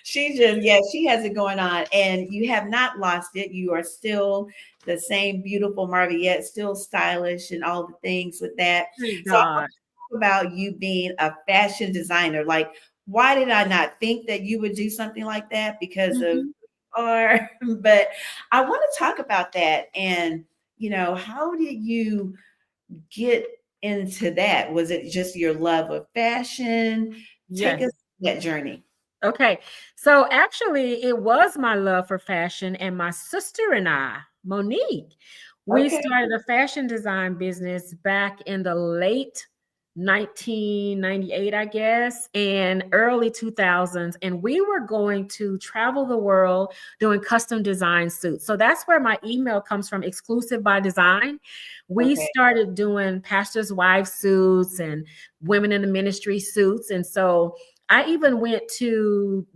[SPEAKER 1] she just, yeah, she has it going on. And you have not lost it. You are still the same beautiful Marviette, still stylish and all the things with that.
[SPEAKER 3] Praise
[SPEAKER 1] So I
[SPEAKER 3] God.
[SPEAKER 1] want to talk about you being a fashion designer. Like, why did I not think that you would do something like that? Because of
[SPEAKER 3] Mhm.
[SPEAKER 1] or but I want to talk about that. And how did you get into that? Was it just your love of fashion? Take
[SPEAKER 3] Yes.
[SPEAKER 1] us on that journey.
[SPEAKER 3] Okay. So actually, it was my love for fashion and my sister and I, Monique, we
[SPEAKER 1] Okay.
[SPEAKER 3] started a fashion design business back in the late 1998, I guess, and early 2000s. And we were going to travel the world doing custom design suits. So that's where my email comes from, Exclusive by Design. We
[SPEAKER 1] Okay.
[SPEAKER 3] started doing pastors' wives suits and women in the ministry suits. And so I even went to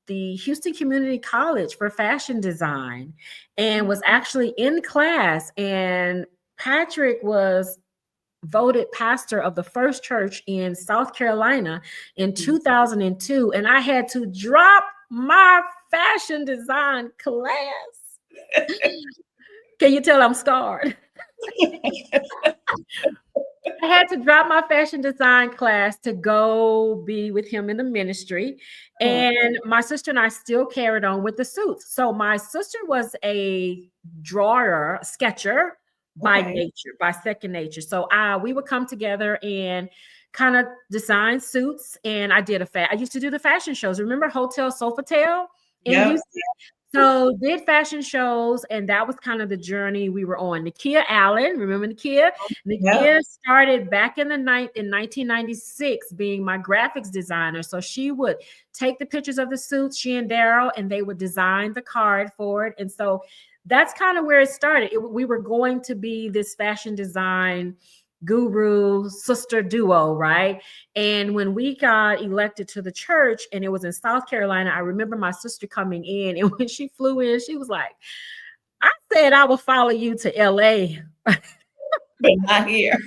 [SPEAKER 3] the Houston Community College for fashion design and was actually in class. And Patrick was voted pastor of the first church in South Carolina in 2002. And I had to drop my fashion design class. Can you tell I'm scarred? I had to drop my fashion design class to go be with him in the ministry.
[SPEAKER 1] Uh,
[SPEAKER 3] And my sister and I still carried on with the suits. So my sister was a drawer, sketcher by
[SPEAKER 1] okay.
[SPEAKER 3] nature, by second nature. So we would come together and kind of design suits. And I used to do the fashion shows. Remember Hotel Sofitel in
[SPEAKER 1] Yep.
[SPEAKER 3] Houston? So did fashion shows, and that was kind of the journey we were on. Nakia Allen, remember Nakia?
[SPEAKER 1] Yep.
[SPEAKER 3] Nakia started back in the night in 1996 being my graphics designer. So she would take the pictures of the suits, she and Daryl, and they would design the card for it. And so that's kind of where it started. We were going to be this fashion design guru sister duo, right? And when we got elected to the church and it was in South Carolina, I remember my sister coming in, and when she flew in, she was like, I said I would follow you to LA.
[SPEAKER 1] But not here.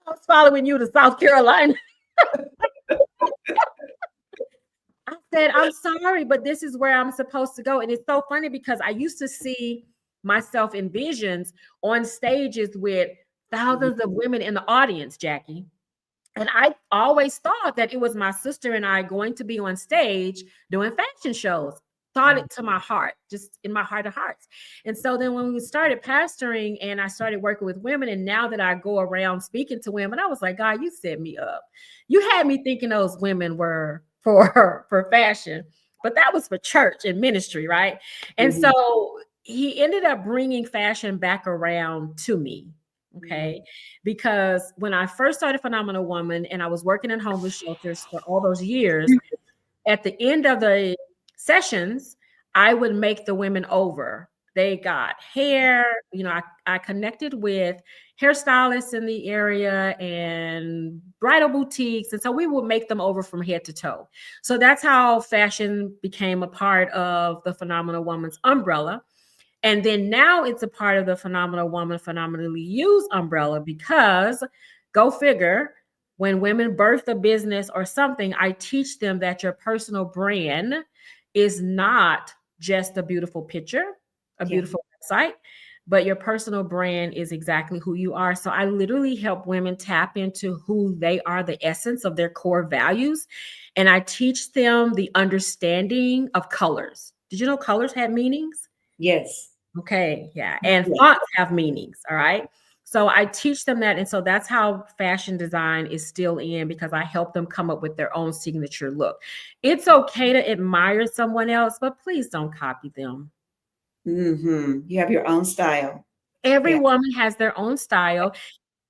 [SPEAKER 3] I was following you to South Carolina. I said, I'm sorry, but this is where I'm supposed to go. And it's so funny because I used to see myself in visions on stages with thousands of women in the audience, Jacquie. And I always thought that it was my sister and I going to be on stage doing fashion shows. Thought it to my heart, just in my heart of hearts. And so then when we started pastoring and I started working with women, and now that I go around speaking to women, I was like, God, you set me up. You had me thinking those women were for fashion, but that was for church and ministry, right? And
[SPEAKER 1] Mhm.
[SPEAKER 3] so he ended up bringing fashion back around to me.
[SPEAKER 1] Mhm.
[SPEAKER 3] Okay. Because when I first started Phenomenal Woman and I was working in homeless shelters for all those years, at the end of the sessions, I would make the women over. They got hair, I connected with hairstylists in the area and bridal boutiques. And so we would make them over from head to toe. So that's how fashion became a part of the Phenomenal Woman's umbrella. And then now it's a part of the Phenomenal Woman, Phenomenally Used umbrella because go figure, when women birth a business or something, I teach them that your personal brand is not just a beautiful picture, a
[SPEAKER 1] Yeah.
[SPEAKER 3] beautiful website, but your personal brand is exactly who you are. So I literally help women tap into who they are, the essence of their core values. And I teach them the understanding of colors. Did you know colors had meanings?
[SPEAKER 1] Yes.
[SPEAKER 3] Okay, yeah. And
[SPEAKER 1] Yeah.
[SPEAKER 3] fonts have meanings, all right? So I teach them that. And so that's how fashion design is still in because I help them come up with their own signature look. It's okay to admire someone else, but please don't copy them.
[SPEAKER 1] You have your own style.
[SPEAKER 3] Every
[SPEAKER 1] Yeah.
[SPEAKER 3] woman has their own style.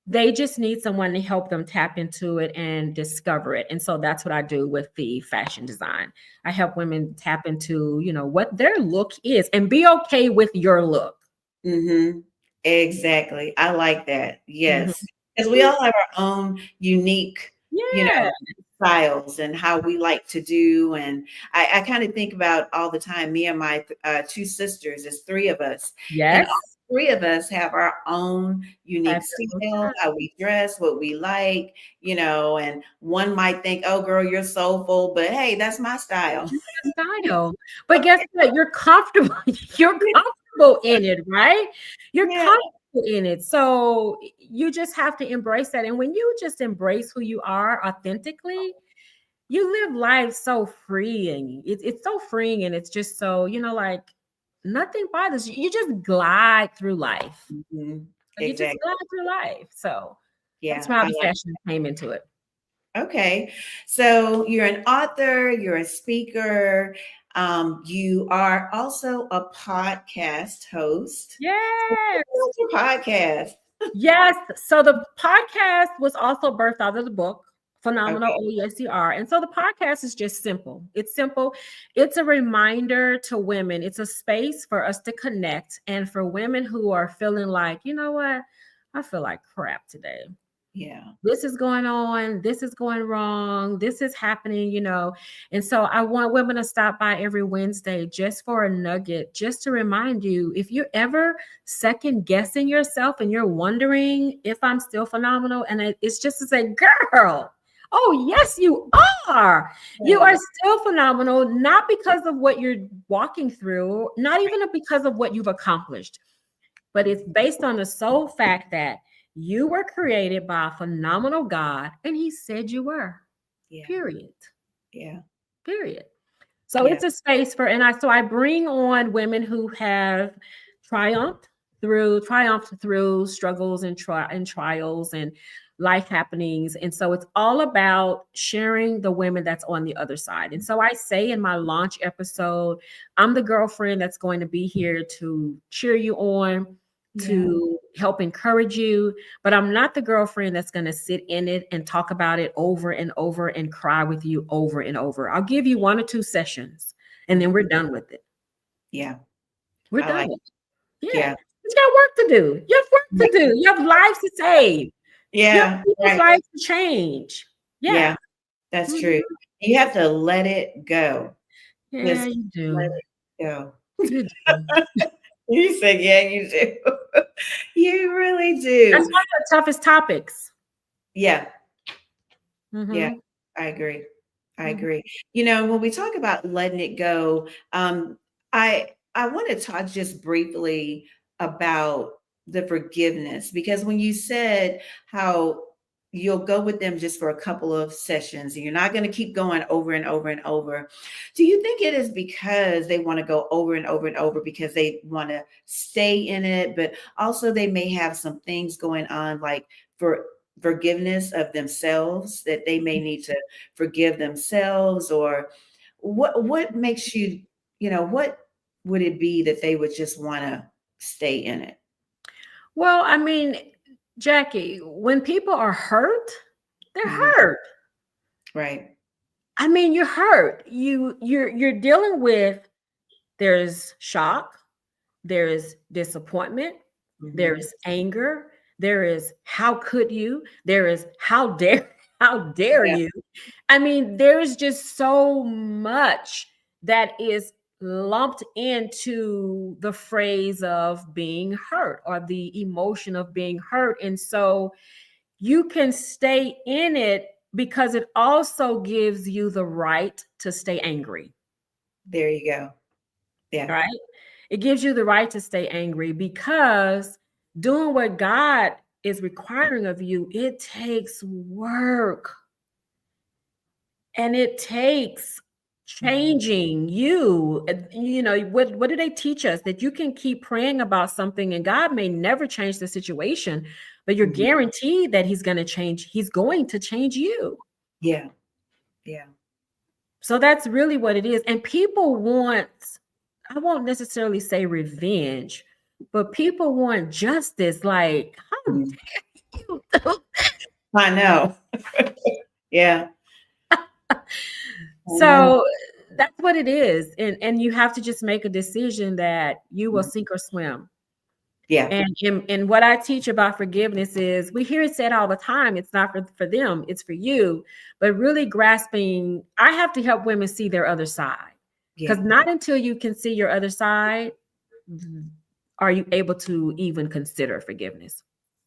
[SPEAKER 3] They just need someone to help them tap into it and discover it. And so that's what I do with the fashion design. I help women tap into, what their look is and be okay with your look.
[SPEAKER 1] Mhm. Exactly. I like that.
[SPEAKER 3] Mhm.
[SPEAKER 1] Yes. Because we all have our own unique, you
[SPEAKER 3] Yeah.
[SPEAKER 1] know, styles and how we like to do. And I kind of think about all the time, me and my two sisters, there's three of us, and all
[SPEAKER 3] Yes.
[SPEAKER 1] three of us have our own
[SPEAKER 3] Have
[SPEAKER 1] unique
[SPEAKER 3] your own
[SPEAKER 1] style,
[SPEAKER 3] style.
[SPEAKER 1] how we dress, what we like, and one might think, oh, girl, you're soulful, but hey, that's my style.
[SPEAKER 3] It's your style. But guess what? You're comfortable. You're comfortable in it, right? You're
[SPEAKER 1] Yeah.
[SPEAKER 3] comfortable in it. So you just have to embrace that. And when you just embrace who you are authentically, you live life so freeing. It's so freeing and it's just so, like nothing bothers you. You just glide through life.
[SPEAKER 1] Mhm.
[SPEAKER 3] Like you just
[SPEAKER 1] Exactly.
[SPEAKER 3] glide through life. So that's
[SPEAKER 1] Yeah.
[SPEAKER 3] how
[SPEAKER 1] I
[SPEAKER 3] the
[SPEAKER 1] like.
[SPEAKER 3] fashion came into it.
[SPEAKER 1] Okay. So you're an author, you're a speaker, you are also a podcast host. So
[SPEAKER 3] Yes.
[SPEAKER 1] what's your podcast?
[SPEAKER 3] Yes. So the podcast was also birthed out of the book, Phenomenal
[SPEAKER 1] Okay.
[SPEAKER 3] OESCR. And so the podcast is just simple. It's simple. It's a reminder to women. It's a space for us to connect and for women who are feeling like, you know what? I feel like crap today.
[SPEAKER 1] Yeah.
[SPEAKER 3] This is going on, this is going wrong, this is happening, And so I want women to stop by every Wednesday just for a nugget, just to remind you if you're ever second guessing yourself and you're wondering if I'm still phenomenal, and it's just to say, girl, oh, yes, you are. You
[SPEAKER 1] Yeah.
[SPEAKER 3] are still phenomenal, not because of what you're walking through, not even because of what you've accomplished, but it's based on the sole fact that you were created by a phenomenal God and he said you were.
[SPEAKER 1] Yeah.
[SPEAKER 3] Period.
[SPEAKER 1] Yeah.
[SPEAKER 3] Period. So
[SPEAKER 1] Yeah.
[SPEAKER 3] it's a space for, and I bring on women who have triumphed triumphed through struggles and trials and life happenings. And so it's all about sharing the women that's on the other side. And so I say in my launch episode, I'm the girlfriend that's going to be here to cheer you on,
[SPEAKER 1] Yeah.
[SPEAKER 3] to help encourage you, but I'm not the girlfriend that's going to sit in it and talk about it over and over and cry with you over and over. I'll give you one or two sessions and then we're
[SPEAKER 1] Mhm.
[SPEAKER 3] done with it.
[SPEAKER 1] Yeah.
[SPEAKER 3] We're
[SPEAKER 1] I
[SPEAKER 3] done
[SPEAKER 1] like.
[SPEAKER 3] with it. Yeah.
[SPEAKER 1] Yeah.
[SPEAKER 3] You got work to do. You have work to do. You have lives to save. You have
[SPEAKER 1] Yeah.
[SPEAKER 3] people's
[SPEAKER 1] Right.
[SPEAKER 3] lives to change. Yeah.
[SPEAKER 1] Yeah. That's
[SPEAKER 3] Mhm.
[SPEAKER 1] true. You have to let it go.
[SPEAKER 3] Yeah,
[SPEAKER 1] Just
[SPEAKER 3] you
[SPEAKER 1] let
[SPEAKER 3] do.
[SPEAKER 1] it go.
[SPEAKER 3] You do.
[SPEAKER 1] You said, yeah, you do. You really
[SPEAKER 3] That's
[SPEAKER 1] do.
[SPEAKER 3] one of the toughest topics.
[SPEAKER 1] Yeah. Yeah,
[SPEAKER 3] Hmm.
[SPEAKER 1] I agree. I
[SPEAKER 3] Hmm.
[SPEAKER 1] agree. When we talk about letting it go, I want to talk just briefly about the forgiveness because when you said how you'll go with them just for a couple of sessions and you're not going to keep going over and over and over, do you think it is because they want to go over and over and over because they want to stay in it, but also they may have some things going on like for forgiveness of themselves, that they may need to forgive themselves, or what makes you, what would it be that they would just want to stay in it?
[SPEAKER 3] Well, I mean, Jackie, when people are hurt, they're
[SPEAKER 1] Hmm.
[SPEAKER 3] hurt.
[SPEAKER 1] Right.
[SPEAKER 3] I mean, you're hurt. You're dealing with, there's shock, there is disappointment, there
[SPEAKER 1] Hmm.
[SPEAKER 3] is anger, there is how could you, there is how dare how dare
[SPEAKER 1] Yeah.
[SPEAKER 3] you. I mean, there's just so much that is lumped into the phrase of being hurt, or the emotion of being hurt. And so you can stay in it because it also gives you the right to stay angry,
[SPEAKER 1] There you go. Yeah.
[SPEAKER 3] right? It gives you the right to stay angry because doing what God is requiring of you, it takes work, and it takes
[SPEAKER 1] Hmm.
[SPEAKER 3] changing you. You know, what do they teach us? That you can keep praying about something and God may never change the situation, but you're
[SPEAKER 1] Hmm.
[SPEAKER 3] guaranteed that he's going to change. He's going to change you.
[SPEAKER 1] Yeah. Yeah.
[SPEAKER 3] So that's really what it is. And people want, I won't necessarily say revenge, but people want justice. Like, how
[SPEAKER 1] Mhm.
[SPEAKER 3] dare you do?
[SPEAKER 1] I know. Yeah. I know.
[SPEAKER 3] So that's what it is. And you have to just make a decision that you will
[SPEAKER 1] Mhm.
[SPEAKER 3] sink or swim.
[SPEAKER 1] Yeah.
[SPEAKER 3] And what I teach about forgiveness is, we hear it said all the time, it's not for them, it's for you. But really grasping, I have to help women see their other side.
[SPEAKER 1] Yeah.
[SPEAKER 3] Because not until you can see your other side are you able to even consider forgiveness.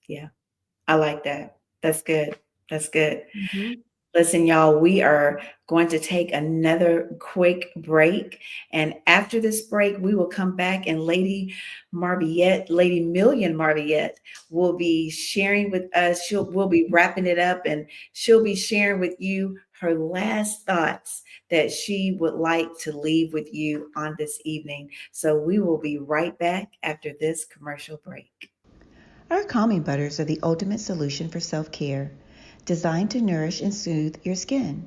[SPEAKER 1] Yeah. I like that. That's good. That's good.
[SPEAKER 3] Mhm.
[SPEAKER 1] Listen, y'all, we are going to take another quick break. And after this break, we will come back, and Lady Million Marviette, will be sharing with us. We'll be wrapping it up, and she'll be sharing with you her last thoughts that she would like to leave with you on this evening. So we will be right back after this commercial break.
[SPEAKER 2] Our calming butters are the ultimate solution for self care, designed to nourish and soothe your skin.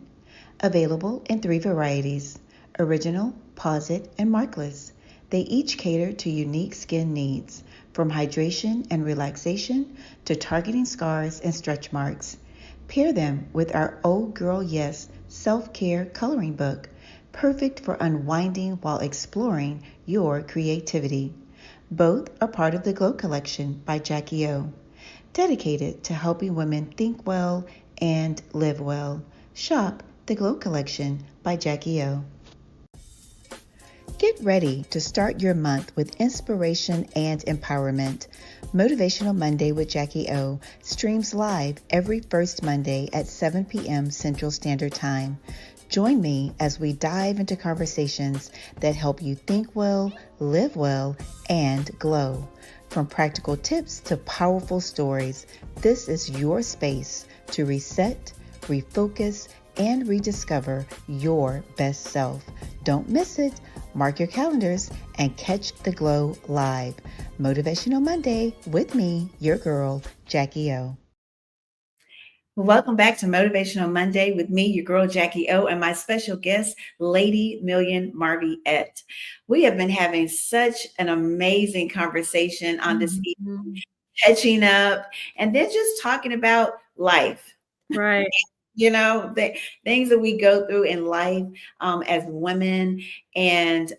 [SPEAKER 2] Available in 3 varieties: original, posit, and markless. They each cater to unique skin needs, from hydration and relaxation to targeting scars and stretch marks. Pair them with our Oh Girl Yes self care coloring book, perfect for unwinding while exploring your creativity. Both are part of the Glow Collection by Jacquie O, dedicated to helping women think well and live well. Shop the Glow Collection by Jacquie O. Get ready to start your month with inspiration and empowerment. Motivational Monday with Jacquie O streams live every first Monday at 7 p.m. Central Standard Time. Join me as we dive into conversations that help you think well, live well, and glow. From practical tips to powerful stories, this is your space to reset, refocus, and rediscover your best self. Don't miss it. Mark your calendars and catch the glow live. Motivational Monday with me, your girl, Jacquie O.
[SPEAKER 1] Welcome back to Motivational Monday with me, your girl Jacquie O, and my special guest, Lady Million Marviette. We have been having such an amazing conversation on this evening,
[SPEAKER 3] Mhm.
[SPEAKER 1] catching up, and then just talking about life.
[SPEAKER 3] Right.
[SPEAKER 1] The things that we go through in life, as women. And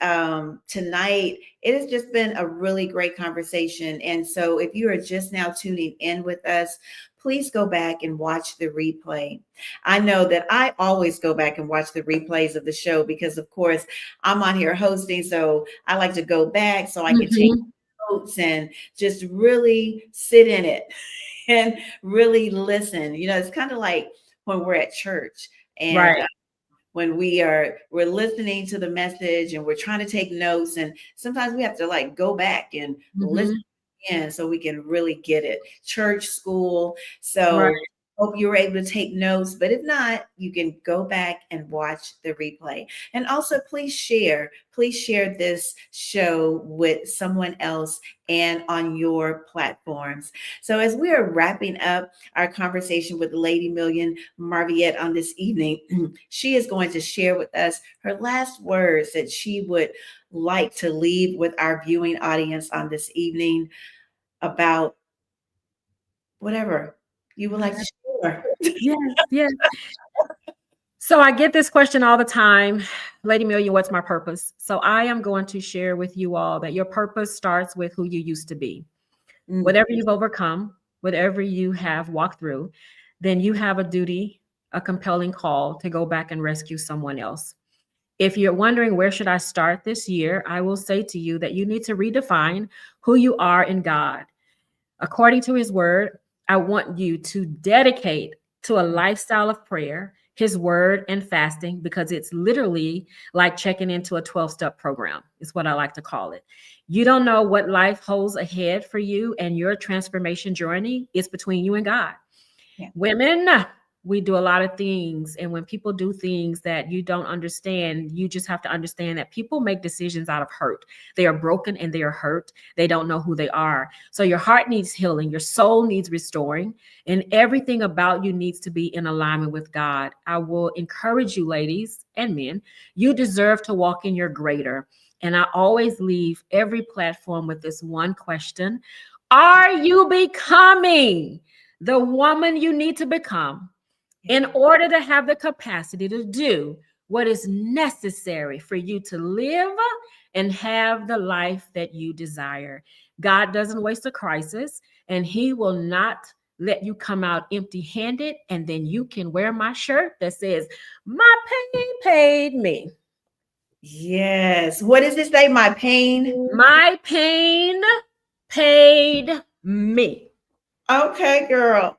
[SPEAKER 1] tonight, it has just been a really great conversation. And so, if you are just now tuning in with us, please go back and watch the replay. I know that I always go back and watch the replays of the show because, of course, I'm on here hosting. So I like to go back so I can take
[SPEAKER 3] Mhm.
[SPEAKER 1] notes and just really sit in it and really listen. It's kind of like when we're at church, and
[SPEAKER 3] Right.
[SPEAKER 1] when we're listening to the message and we're trying to take notes, and sometimes we have to like go back and listen
[SPEAKER 3] Mhm.
[SPEAKER 1] in so we can really get it. Church, school. So
[SPEAKER 3] Right.
[SPEAKER 1] Hope you were able to take notes, but if not, you can go back and watch the replay. And also, please share this show with someone else and on your platforms. So, as we are wrapping up our conversation with Lady Million Marviette on this evening, she is going to share with us her last words that she would like to leave with our viewing audience on this evening about whatever you would like to share.
[SPEAKER 3] Yes, yes. So I get this question all the time, Lady Million, what's my purpose? So I am going to share with you all that your purpose starts with who you used to be.
[SPEAKER 1] Mm,
[SPEAKER 3] Whatever you've overcome, whatever you have walked through, then you have a duty, a compelling call to go back and rescue someone else. If you're wondering where should I start this year, I will say to you that you need to redefine who you are in God. According to his word, I want you to dedicate to a lifestyle of prayer, his word, and fasting, because it's literally like checking into a 12-step program, is what I like to call it. You don't know what life holds ahead for you, and your transformation journey is between you and God.
[SPEAKER 1] yeah.
[SPEAKER 3] Women, we do a lot of things. And when people do things that you don't understand, you just have to understand that people make decisions out of hurt. They are broken and they are hurt. They don't know who they are. So your heart needs healing, your soul needs restoring, and everything about you needs to be in alignment with God. I will encourage you, ladies and men, you deserve to walk in your greater. And I always leave every platform with this one question: are you becoming the woman you need to become in
[SPEAKER 1] Yeah.
[SPEAKER 3] order to have the capacity to do what is necessary for you to live and have the life that you desire? God doesn't waste a crisis, and he will not let you come out empty handed. And then you can wear my shirt that says, my pain paid me.
[SPEAKER 1] Yes. What does it say? My pain.
[SPEAKER 3] My pain paid me.
[SPEAKER 1] Okay, girl.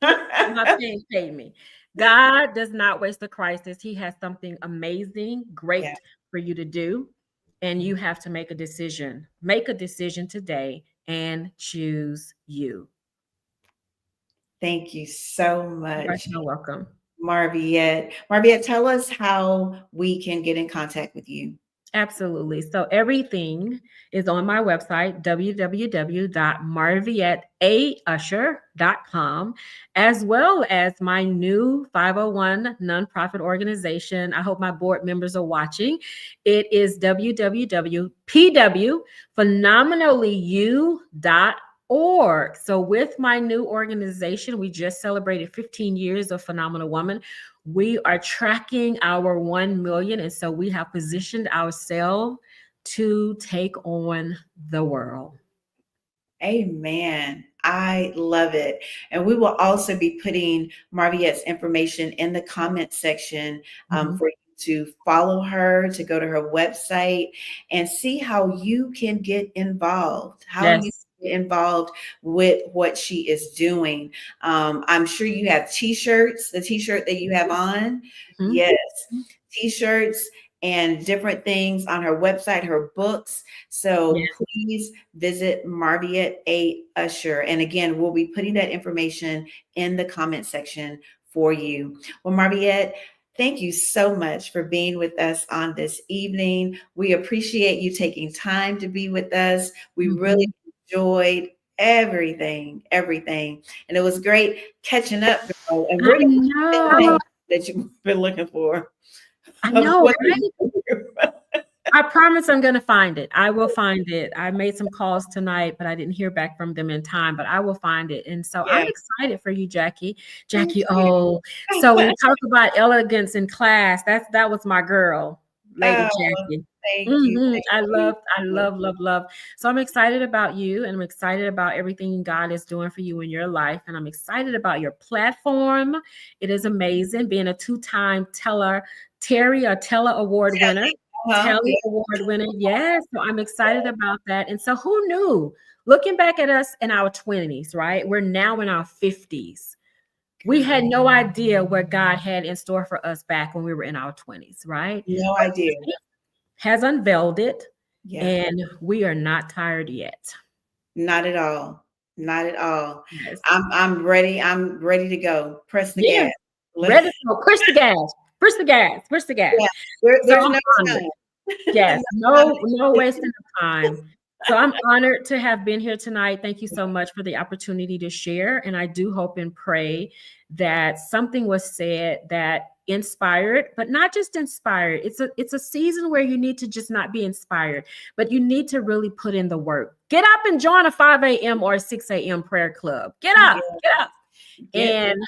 [SPEAKER 3] My pain paid me. God does not waste a crisis. He has something amazing,
[SPEAKER 1] Yeah.
[SPEAKER 3] great for you to do. And you have to make a decision. Make a decision today and choose you.
[SPEAKER 1] Thank you so
[SPEAKER 3] You are
[SPEAKER 1] much,
[SPEAKER 3] so welcome.
[SPEAKER 1] Marviette. Marviette, tell us how we can get in contact with you.
[SPEAKER 3] Absolutely. So everything is on my website, www.marvietteausher.com, as well as my new 501 nonprofit organization. I hope my board members are watching. It is www.pwphenomenallyu.org. So with my new organization, we just celebrated 15 years of Phenomenal Woman. We are tracking our 1 million. And so we have positioned ourselves to take on the world.
[SPEAKER 1] Amen. I love it. And we will also be putting Marviette's information in the comment section
[SPEAKER 3] Mhm.
[SPEAKER 1] for you to follow her, to go to her website and see how you can get involved, how you
[SPEAKER 3] Yes.
[SPEAKER 1] get involved with what she is doing. I'm sure you have t-shirts, the t-shirt that you have on.
[SPEAKER 3] Mhm.
[SPEAKER 1] Yes, t-shirts and different things on her website, her books. So
[SPEAKER 3] Yes.
[SPEAKER 1] please visit Marviette A. Usher. And again, we'll be putting that information in the comment section for you. Well, Marviette, thank you so much for being with us on this evening. We appreciate you taking time to be with us. We really
[SPEAKER 3] Mhm.
[SPEAKER 1] enjoyed everything. And it was great catching up, girl. And
[SPEAKER 3] I
[SPEAKER 1] we're going to get that
[SPEAKER 3] know.
[SPEAKER 1] thing that you've been looking for.
[SPEAKER 3] I
[SPEAKER 1] Of
[SPEAKER 3] know,
[SPEAKER 1] what
[SPEAKER 3] right? I promise I'm going to find it. I will find it. I made some calls tonight, but I didn't hear back from them in time, but I will find it. And so I'm
[SPEAKER 1] yeah.
[SPEAKER 3] excited for you, Jackie.
[SPEAKER 1] Thank
[SPEAKER 3] Jackie,
[SPEAKER 1] you.
[SPEAKER 3] oh, so when we talk about elegance in class, that was my girl, Lady
[SPEAKER 1] Oh,
[SPEAKER 3] Jackie.
[SPEAKER 1] thank you. Thank you.
[SPEAKER 3] I love, love, love. So I'm excited about you, and I'm excited about everything God is doing for you in your life. And I'm excited about your platform. It is amazing being a two-time Teller Award winner.
[SPEAKER 1] Uh-huh.
[SPEAKER 3] Telly
[SPEAKER 1] Yeah.
[SPEAKER 3] Award winner. Yes. So I'm excited about that. And so who knew? Looking back at us in our 20s, right? We're now in our 50s. We
[SPEAKER 1] Girl,
[SPEAKER 3] had no idea what God had in store for us back when we were in our 20s, right?
[SPEAKER 1] no
[SPEAKER 3] But
[SPEAKER 1] idea.
[SPEAKER 3] He has unveiled it,
[SPEAKER 1] Yeah,
[SPEAKER 3] and we are not tired yet.
[SPEAKER 1] not at all. Not at all.
[SPEAKER 3] Yes.
[SPEAKER 1] I'm ready. I'm ready to go. Press the
[SPEAKER 3] Yeah.
[SPEAKER 1] gas. Let's,
[SPEAKER 3] Ready to go. Push the gas. Push the gas. Push the gas.
[SPEAKER 1] yeah,
[SPEAKER 3] So
[SPEAKER 1] there's
[SPEAKER 3] I'm
[SPEAKER 1] no
[SPEAKER 3] honored.
[SPEAKER 1] time.
[SPEAKER 3] Yes,
[SPEAKER 1] No time.
[SPEAKER 3] no wasting of time. So I'm honored to have been here tonight. Thank you so much for the opportunity to share. And I do hope and pray that something was said that inspired, but not just inspired. It's a season where you need to just not be inspired, but you need to really put in the work. Get up and join a 5 a.m. or 6 a.m. prayer club.
[SPEAKER 1] Yeah,
[SPEAKER 3] Get up
[SPEAKER 1] get
[SPEAKER 3] and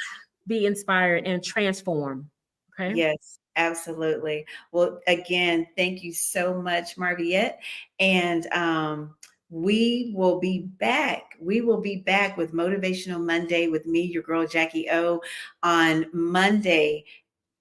[SPEAKER 3] be inspired and transform. Okay.
[SPEAKER 1] yes, absolutely. Well, again, thank you so much, Marviette. And we will be back. We will be back with Motivational Monday with me, your girl Jacquie O, on Monday,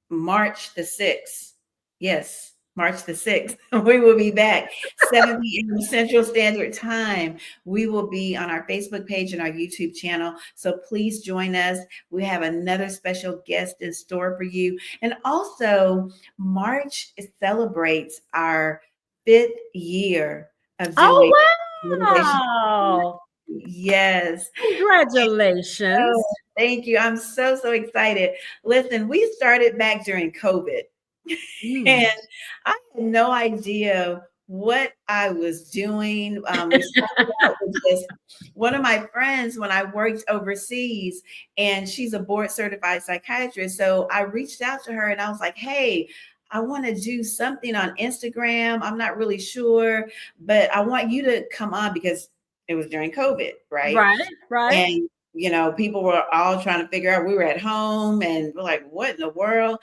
[SPEAKER 1] March the 6th. Yes, March the 6th. We will be back 7 p.m. Central Standard Time. We will be on our Facebook page and our YouTube channel. So please join us. We have another special guest in store for you. And also, March celebrates our 5th year of doing
[SPEAKER 3] Oh,
[SPEAKER 1] motivation.
[SPEAKER 3] wow.
[SPEAKER 1] Yes.
[SPEAKER 3] Congratulations.
[SPEAKER 1] Oh, thank you. I'm so, so excited. Listen, we started back during COVID. And
[SPEAKER 3] Mm.
[SPEAKER 1] I had no idea what I was doing. We started out with just one of my friends when I worked overseas, and she's a board certified psychiatrist. So I reached out to her and I was like, hey, I want to do something on Instagram. I'm not really sure, but I want you to come on because it was during COVID, right?
[SPEAKER 3] Right, right.
[SPEAKER 1] And people were all trying to figure out, we were at home and we're like, what in the world?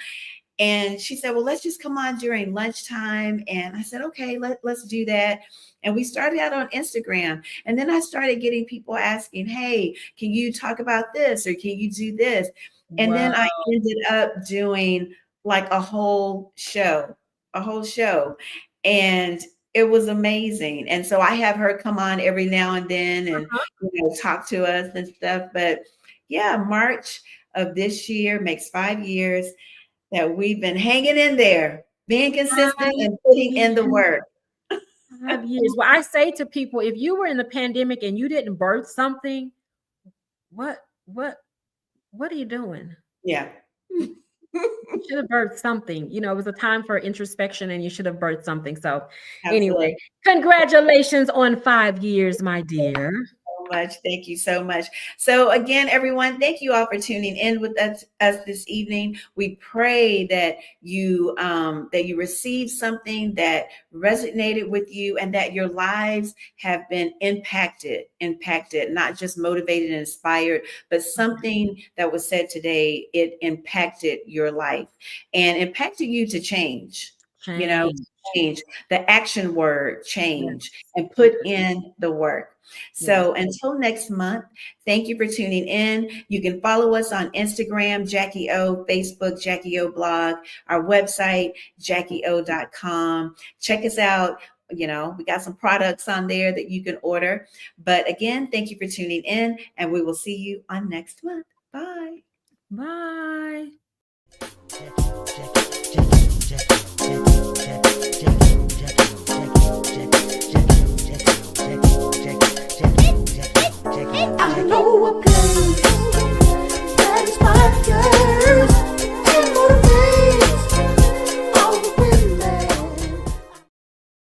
[SPEAKER 1] And she said, well, let's just come on during lunchtime. And I said, okay, let's do that. And we started out on Instagram. And then I started getting people asking, hey, can you talk about this or can you do this? And
[SPEAKER 3] Wow.
[SPEAKER 1] then I ended up doing like a whole show. And it was amazing. And so I have her come on every now and then and talk to us and stuff. But yeah, March of this year makes 5 years that we've been hanging in there, being consistent
[SPEAKER 3] 5
[SPEAKER 1] and putting in the
[SPEAKER 3] years.
[SPEAKER 1] work.
[SPEAKER 3] 5 years. Well, I say to people, if you were in the pandemic and you didn't birth something, what, what, what are you doing?
[SPEAKER 1] Yeah.
[SPEAKER 3] You should have birthed something. It was a time for introspection and you should have birthed something. So, anyway,
[SPEAKER 1] Absolutely.
[SPEAKER 3] congratulations on 5 years, my dear.
[SPEAKER 1] So much. Thank you so much. So again, everyone, thank you all for tuning in with us this evening. We pray that you received something that resonated with you and that your lives have been impacted, not just motivated and inspired, but something that was said today, it impacted your life and impacted you to change, you know,
[SPEAKER 3] Change.
[SPEAKER 1] change the action word,
[SPEAKER 3] Yes.
[SPEAKER 1] change and put
[SPEAKER 3] Yes.
[SPEAKER 1] in the work.
[SPEAKER 3] Yes.
[SPEAKER 1] So until next month, thank you for tuning in. You can follow us on Instagram, Jacquie O, Facebook, Jacquie O blog, our website, JacquieO.com. Check us out. We got some products on there that you can order. But again, thank you for tuning in, and we will see you on next month. Bye.
[SPEAKER 3] Bye.